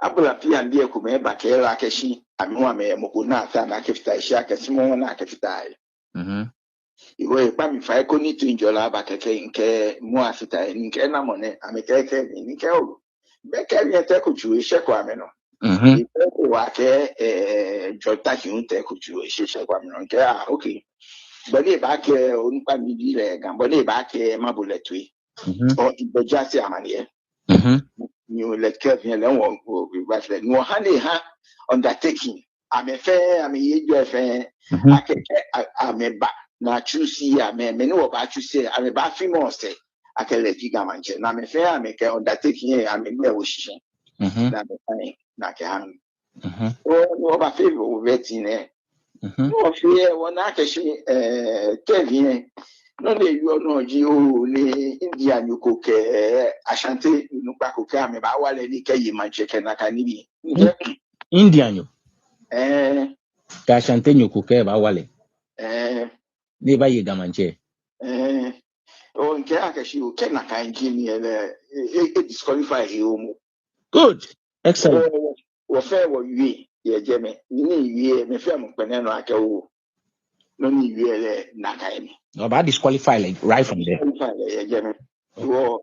abula pia bi ku me ba ke ra akeshi amwa me moko na ata na kefita shi akesimo na kefita iwe pa mi fa ko ni twinjola ba keke nke mu afita nke na mone amekeke ni ke be ke ni te ku chu she kwa me no wake jota hiunte kuchu shisha kwa mnonke okay bani bake onpa midile gamboni bake mabuletwi o ibejasi amanie you let Kevin le won we reflect no hane ha undertaking amefe ameyejo efe akeke ameba na chusi ame me no ba chusi ameba fimose akele gigamanche na mefe ameke undertaking amebe wo shisha na me na ke han no ba favor vetine no fear wona keshi Kevin no le yo no ji o ni India nyuko ke Ashanti nupa ko ka me ba wale ni ke yi manche ke na kanibi India nyo ka Ashanti nyuko ke ba wale ne ba yi gamanche o nke akeshi o ke na kan gini e disqualify he o mo good excellent wo fe wo wi ye jeme ni wi me fe mo pene no ake wo no ni wi le na kai ni no ba disqualify like right from there ye jeme wo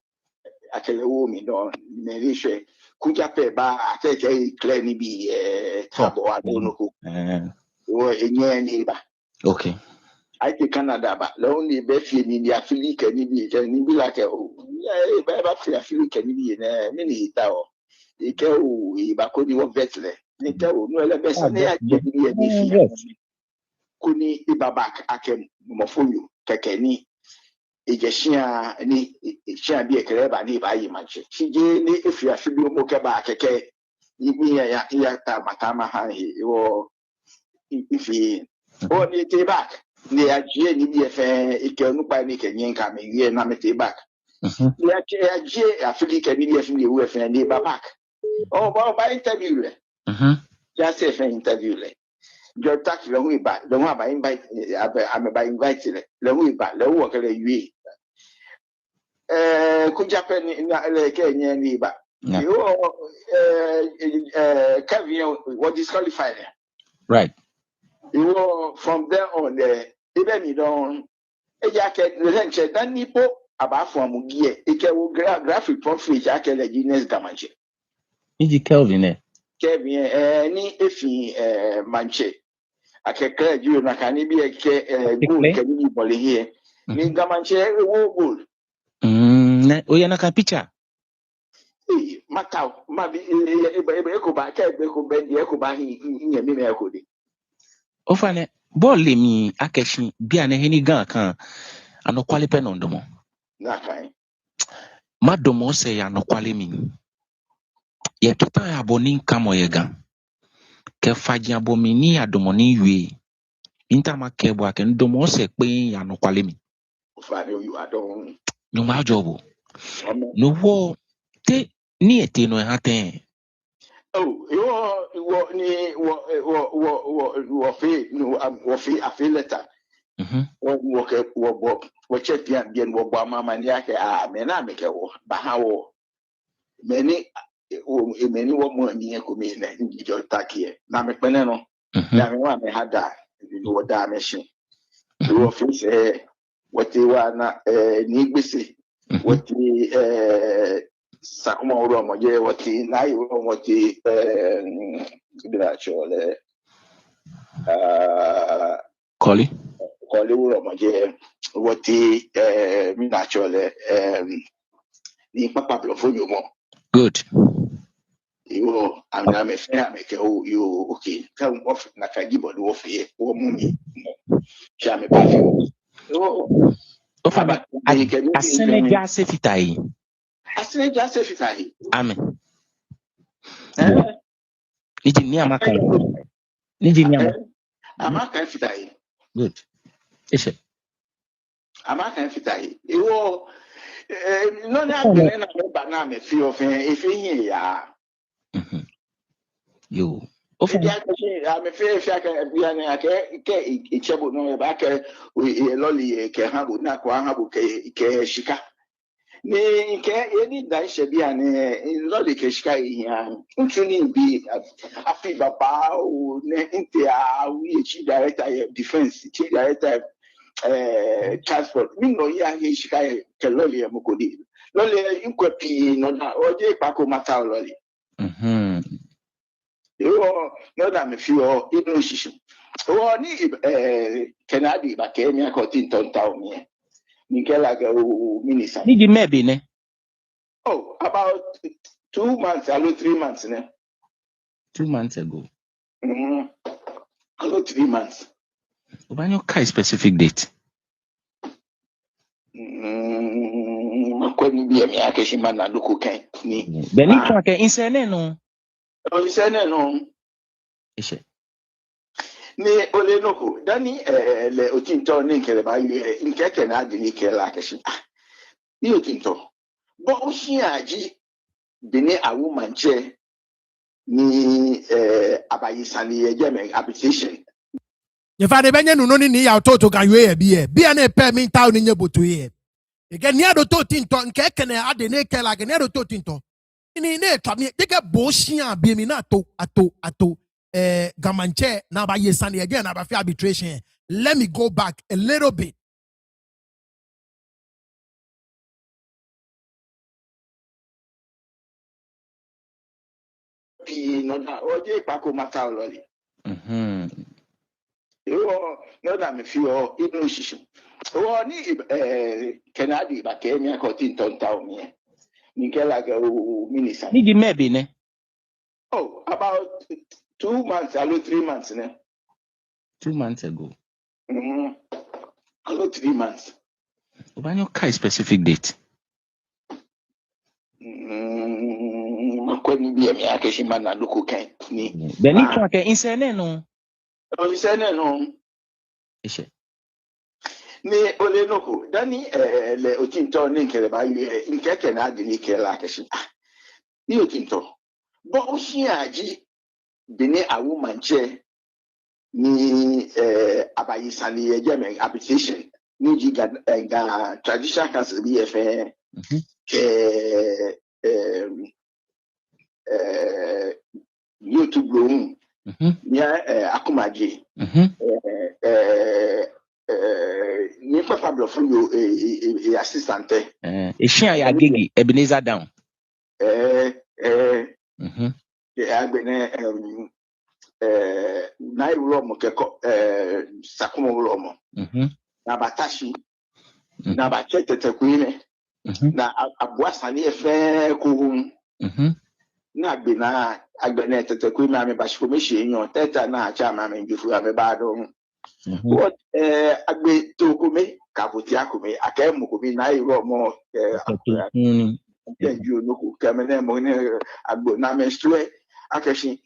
akele wo mi no me ri she kuja pe ba ateke clear ni bi tabo adono ko wo enye ni ba okay I think Canada ba le only be fi ni dia Africa ni bi je ni bi la ke ba fi Africa ni bi na mi ni ta o ike iba ko ni wo vetle ni ke no ele be se ne ya je bi ye ni fi kuni ibabak ake mofoyo keke ni ejeshia ni ejeshia bi ekere ba ni ba yi manche chije ni efi afibi o mo ke ba keke ni ya ta matama ha wo ifi o ni te back ni ajie ni bi efe ike nupa ni kenyen ka me wie na me te back ni ajie afibi ke ni bi efi ni wo efe ni ba back Oh, by interview. Just say interview. Your tax the way back, the one by invite, I'm by invited, the way back, the work of the way. Could happen in Kenya, neighbor. You Kevin was disqualified. Right. You from there on the even you don't a jacket, the lecture, then Nipo about from gear, it can graphic profit jacket, the genius Gamache. Iji Kelvin, Kevin, any if he manche. I can clear you, and I can be a good can you believe here. Ningamanche, wool. Oh, you're not a picture. Macau, maybe echo back, echo bend the echo back in your miracle. Ofane, bọ́ọ̀lù mi akẹ́sìn bí àná ẹni gan kan ànọ́kwálé pẹ́ nà ọ̀dọ́mọ. Má dọ̀mọ́ sẹ̀ yà ànọ́kwálé mi. Yẹ kíta àbọ̀ ní nkámọ̀ yẹ gan. Kẹfàjì àbọ̀ mi ní àdọ̀mọ̀ ní ìwé. Níta máa kẹ́ bọ̀ àkẹ́ ń dọ̀mọ́ sẹ̀ pé yà ànọ́kwálé mi. Nyọ̀mọ̀ àjọ bò. Nùwọ́ tẹ́ ní ètè nù ẹ̀ hàn tẹ́. Oh, you are feel letter. What check the ambient, what Bama Maniac, Mena make a war, Bahaw. Many more near Coming in your tacky. Namek Penano, Naman had that, you know what dimension. You often say what they were not need busy, what the Sakmo Roma, what the Nai, what the actual Collie Roma, what the natural the Papa for you more. Good. You I'm a fair make you okay. Come off Nakagibo off here or Mummy. Shame perfume. Oh, Asene Dzasetse fitai. Asene Dzasetse fitai. Amen. Niji ni amaka. Niji ni amaka. Amaka fitai. Good. Ishe. Amaka fitai. You no na bene na ba me fi ofin efi ya. Yo. Ofin ya me fi aka bia na ke ichebo no ba ke loli ke ha bu na kwa ha bu ke shika. Ni ke eni dan she bia ne loli ke shika ya. Ntuni bi afi baba o ne ntia we chief director defense, chief director transport. We know ya he shika ke loli e mukodi. Loli inkwepi no na oje pako mata loli. You know that me feel even shishi. Oh, ni Canada ba ke mi akoti ton town me. Ni ke like minister. Ni di maybe ne. Oh, about 2 months, allo 3 months ne. 2 months ago. Allo 3 months. When you kai specific date. Makwani bi mi akeshi mana luku kan ni. Beni kwa ke insene no. Oh, insene no. Ishe. Ni ole noko dani le Otinto ni nkele ba nkeke na adi ni kele akeshi. Ni Otinto. Bo oshi aji bini awu manche ni abayisani ejeme application. Ye fa de benye nuno ni Nii Adote Otinto kan we e bia na pe mi ntaw ni nye boto ye. Ege Nii Adote Otinto nkeke na adi ni kele age Nii Adote Otinto. Ni ne twa mi dege bo shia bi mi na ato gamanche na ba yesani again na ba fi arbitration. Let me go back a little bit. No na oje pako mata loli. You know that me feel even shishi. Oh, ni Canada ba ke mi akoti ton town me. Ni ke like minister. Ni di maybe ne. Oh, about 2 months, allo 3 months ne. 2 months ago. Allo 3 months. When you kai specific date. Makwani bi mi akeshi mana luku kan ni. Beni kwa ke insene no. Oh, insene no. Ishe. Ni ole noko dani le Otinto ni nkele ba nkeke na adi ni kele akeshi. Ni Otinto. Bon, Shiaji, Bene Awu Manche, ni Abayisani, Yemen, habitation, ni Giga, traditional council BFA, YouTube room, near Akumaji, ni Pablo from your assistant. Ishia ya gigi, Ebenezer down. I've been Nairomo Keko Sakumo Romo. Nabatashi, Nabachete Tequine, na Abuasani fair coon. Nabina, Agbenet Tequina, me Bashkomishi, your teta na chama, and you have a bad. What Agbe Tokume, Kaputiakume, Akamukubi, Nairomo, you know, Kamene Mone, Agboname Stue, Akashi.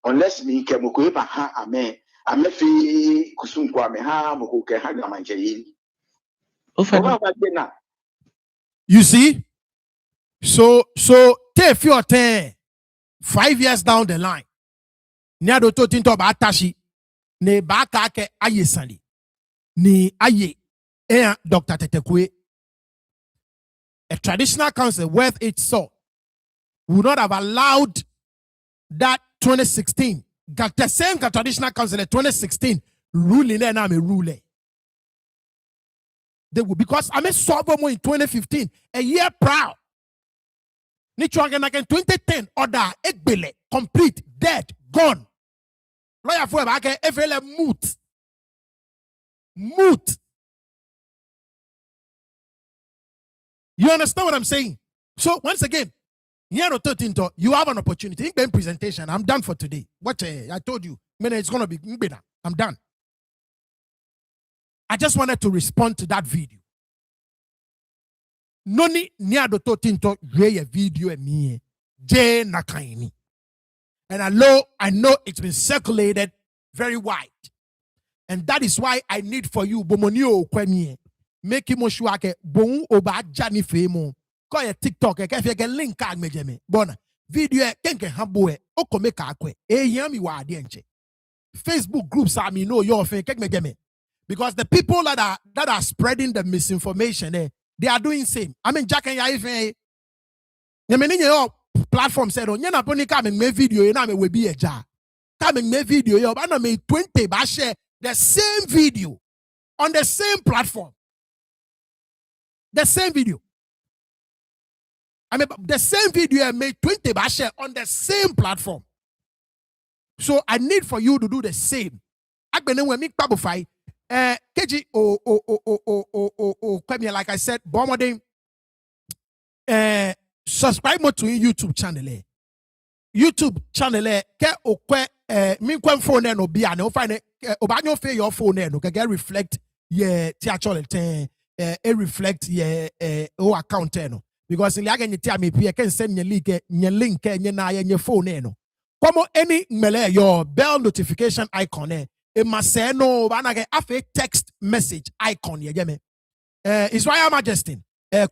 Unless me Kamuku ha ame amefi kusumkwa me ha mukuke ha gamanjei. You see? So take your turn 5 years down the line. Nii Adote Otinto'S ba tashi ne ba ka ke aye sani. Ni aye Dr. Tetekwe. A traditional council worth its salt would not have allowed that 2016, got the same traditional council in 2016 ruling there now me ruling. They will, because I may solve more in 2015, a year proud. Nichuangen again 2010 order ekbele complete dead gone. Lawyer for back FL moot. You understand what I'm saying? So once again, Nii Adote Otinto'S, you have an opportunity. In presentation, I'm done for today. What I told you, it's gonna be better. I'm done. I just wanted to respond to that video. Noni Nii Adote Otinto'S a video and me J Nakaini. And I know it's been circulated very wide. And that is why I need for you, Bomonio Kwemie, make him sure bon oba jani femo. Call your TikTok, if you can link card me jeme. Bona video kenke hamboe okome kakwe. Yami wa adienche. Facebook groups I know your thing kek me jeme. Because the people that are spreading the misinformation, they are doing same. I mean, Jack and Yaife, your platform said, "On yana poni come me video, you know me will be a jar. Come me video, you know me 20 ba share the same video on the same platform. The same video. I mean, the same video I made 20 ba share on the same platform. So I need for you to do the same. KG like I said, Bomoding subscribe more to YouTube channel. YouTube channel ke okwe min kwen phone no bia no find obanyo fe your phone no ke reflect ye theater ten reflect ye o account no because in the again tia me pie can send nye link nye na ye phone no como any mele your bell notification icon it must say no banage afe text message icon ye me Israel Majesty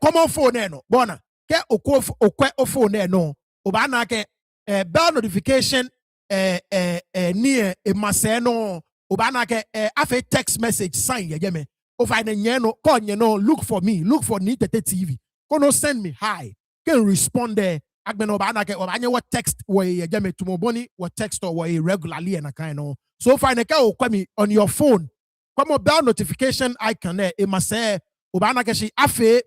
common phone no bona ke okwe o phone no obanake bell notification near a maseno obanake afe text message sign ye me o find no kon look for me, look for Nii Adote TV. Kono send me hi. Can respond there. Agbeno obanake obanye what text we ye me tumoboni what text or we regularly and kind of. So find a ka on your phone. Come bell notification icon there. It must say obanake shi afe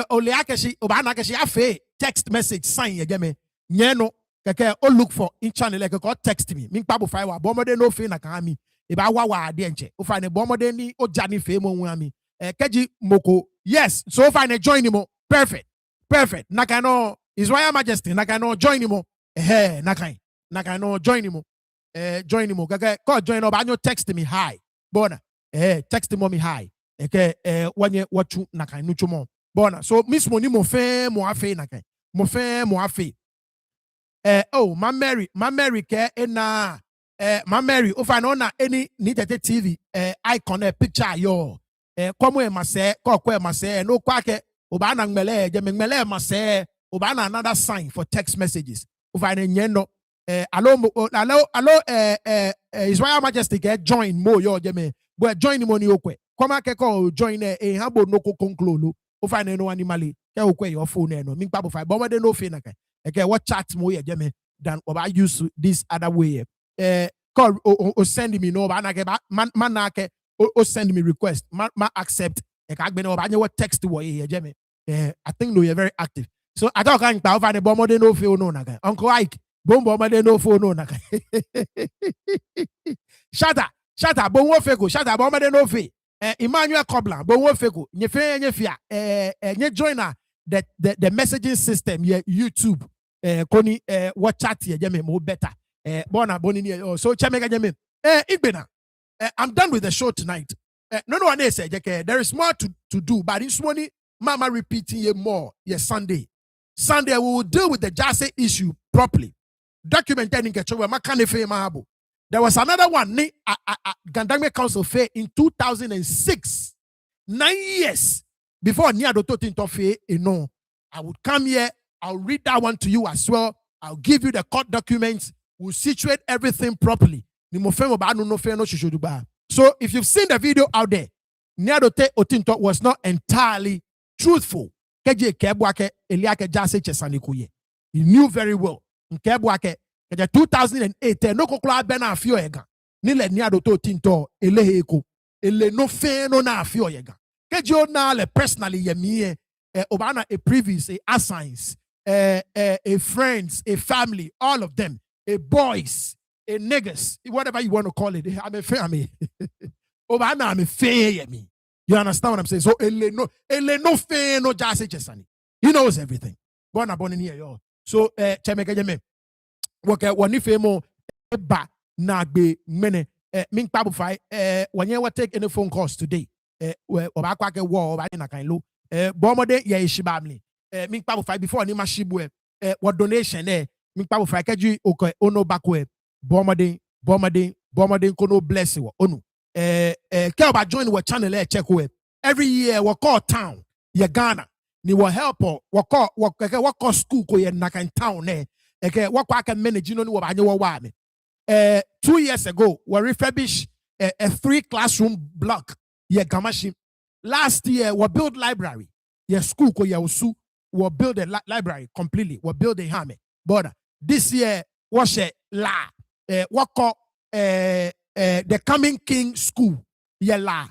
oleakeshi obanakeshi afe text message sign ye me nyeno keke o look for in channel like ko text me min kpabo fire wa bomode no fe na kan mi e ba wa ade nche o fa ne bomode ni o jani fe mo hu ami keji moko yes so fa ne join him perfect nakano Israel Majesty nakano join him nakano join him keke ko join obanyo text me hi bona text me hi eke wanye watu nakai nuchumo bona so miss moni mo fe mo afe nakai mo fe mo afe oh my Mary ke na my Mary if I know na any Nii Adote TV icon picture yo komo e mase ko ko e mase no kwa ke obana ngmele je ngmele ma say obana another sign for text messages ufa ne nyeno allo His Royal Majesty get join mo yo je me but join mo ni okwe koma ke ko join habo no ko conclude ufa ne no animally ke okwe your phone no mi pa bo fa bo de no fe na ke what chat mo ye je me than oba use this other way call o send me no ba na ke man na ke o send me request ma accept e ka gbe no ba what text wo ye je me I think no you're very active so I don't can pa over the bomb de no feel no na ka Uncle Ike bomb de no phone no na ka shata bon wo fego shata bomb de no fe Emmanuel Koblan bon wo fego nye fe nye fia nye joiner the messaging system ye YouTube koni what chat ye je me mo better bona boni ni so chemega je me igbena I'm done with the show tonight. No one say there is more to do, but this morning, Mama repeating it more. Yes, Sunday we will deal with the Dzasetse issue properly. Documenting there was another one, Gandangme Council Fair in 2006, 9 years before Nii Adote Otinto'S. I would come here, I'll read that one to you as well. I'll give you the court documents, we'll situate everything properly. So if you've seen the video out there, Nii Adote Otinto'S was not entirely truthful. He knew very well. In 2008, no kokla bena afio ega. Nile Nii Adote Otinto'S eleheko. Ele no fe no na afio ega. Kejo na le personally yemi obana a previous a assigns a friends, a family, all of them, a boys, a niggas, whatever you want to call it. I'm a family. Obana I'm a fair me. You understand what I'm saying? So ele no fe no Dzasetse sani. He knows everything. Bona boni here yo. So chemeke jeme. Woke woni fe mo ba na gbe mene min pabu fai when you take any phone calls today oba kwa ke wo oba na kan lo bomode ye ishibamli min pabu fai before ni mashibwe what donation min pabu fai keju okay ono bakwe bomode kono bless you onu ke oba join what channel check we every year we call town ye Ghana ni we help we call school ko ye na kan town what kwa can manage no ni wo ba nye wo wa me 2 years ago we refurbished a 3 classroom block ye Gamashi. Last year we build library ye school ko ye usu we build a library completely we build a hame but this year was la what call the coming king school ye la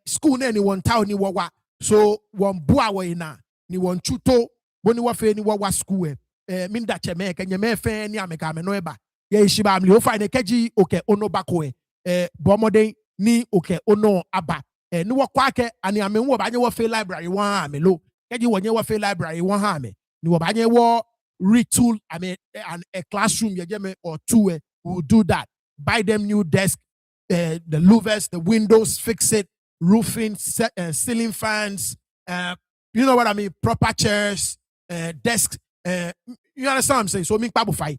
school na ni one town ni wa so one bua we na ni one chuto boni wa fe ni wa school min da cheme ke nyeme fe ni ameka me no eba ye ishiba amli o fa ne keji oke ono bako bomoden ni oke ono aba ni wo kwake ani ame wo ba nye wo fe library wa ame lo keji wo nye wo fe library wa ha ame ni wo ba nye wo retool ame a classroom ye jeme or two we will do that, buy them new desk, the louvers, the windows, fix it, roofing, ceiling fans, you know what I mean, proper chairs, desks, you understand what I'm saying? So me pabu fai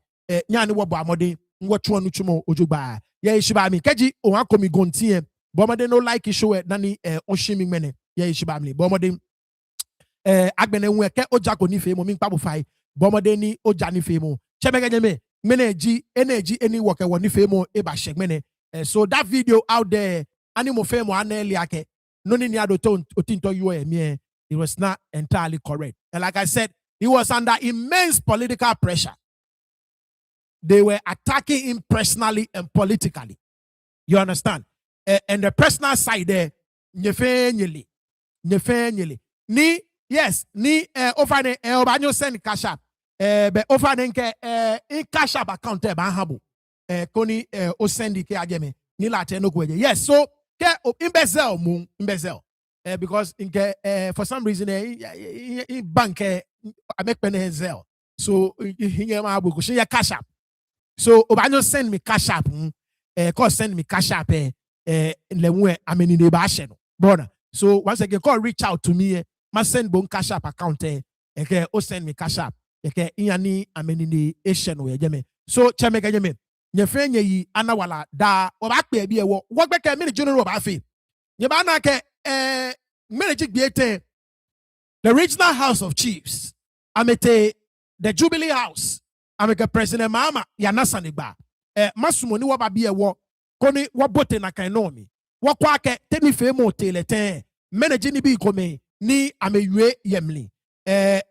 nyani wo bo amode ngo chuo no chumo ojuba ye ishiba mi keji o akomi gontie bomode no like show nani oshimi mene ye ishiba mi bomode agbene nwe ke oja ko ni fe mo mi pabu fai bomode ni oja ni fe mo chebege me energy any work e woni fe mo e ba shek mene so that video out there animo fe mo aneli ake no ni Adote Otinto'S you me it was not entirely correct, and like I said, he was under immense political pressure. They were attacking him personally and politically. You understand? And the personal side there, nyefenyeli. Ni ofane obanyo send cash app. Be ofane nke in cash app account e ba habo. Koni o send ke ajeme. Ni late no kweje. Yes, so ke imbezel. Because for some reason in bank I make penny Zelle. So he cash app. So Obanyo send me cash app. Call send me cash app. Lemwe ameni ne ba no. Bona. So once again, call reach out to me. Ma send bon cash app account. O send me cash app. Inyani ameni ne Asian we jeme. So cheme jeme. Nye fenye yi anawala da obakpe ebi ewo. Wokbeke mini general obafi. Nye ba na ke manage biete the regional house of chiefs, amete the Jubilee House, ameke President Mahama yanasanigba. Masumoni wababi ewo koni wabote na kainomi. Wakwake temi femo teleten manage ni bi kome ni ameyue yemli.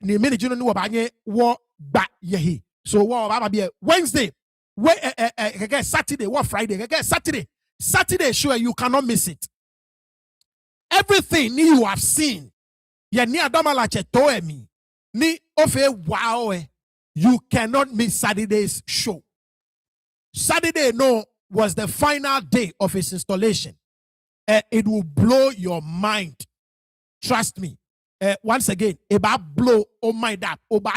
Ni manage ni wabanye wo ba yehi. So wababi Wednesday, Saturday, Friday, Saturday, sure you cannot miss it. Everything you have seen, Nii Adote Otinto'S ni ofe wow, you cannot miss Saturday's show. Saturday was the final day of his installation. It will blow your mind. Trust me. Once again, eba blow oh my dad. Oba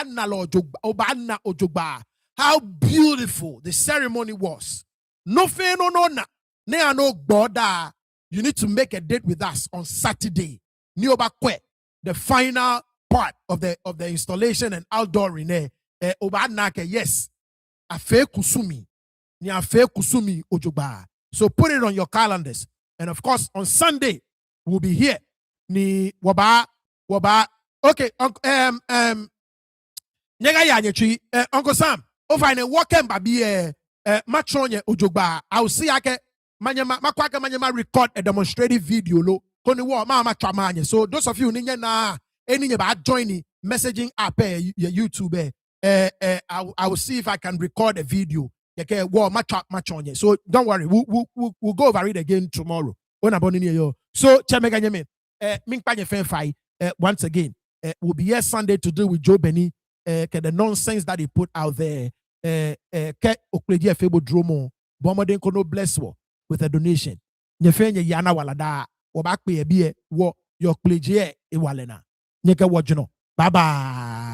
ojogba. How beautiful the ceremony was. No fe no na. Ne no boda. You need to make a date with us on Saturday. Nioba kwe. The final part of the installation and outdooring. Oba nake yes. Afe kusumi. Ni afe kusumi ojogba. So put it on your calendars. And of course, on Sunday, we'll be here. Ni waba. Okay. Uncle Sam. Over in a walking baby. Matronye ojogba. I'll see ake. Manyama record a demonstrative video. Lo. Koni wa mama chamanye. So those of you ninya na any about joining messaging app YouTube. I will see if I can record a video. So don't worry, we'll go over it again tomorrow. So once again, we'll be here Sunday to deal with Joe Benny, the nonsense that he put out there. Bless with a donation. Yana walada your pledge. Bye bye.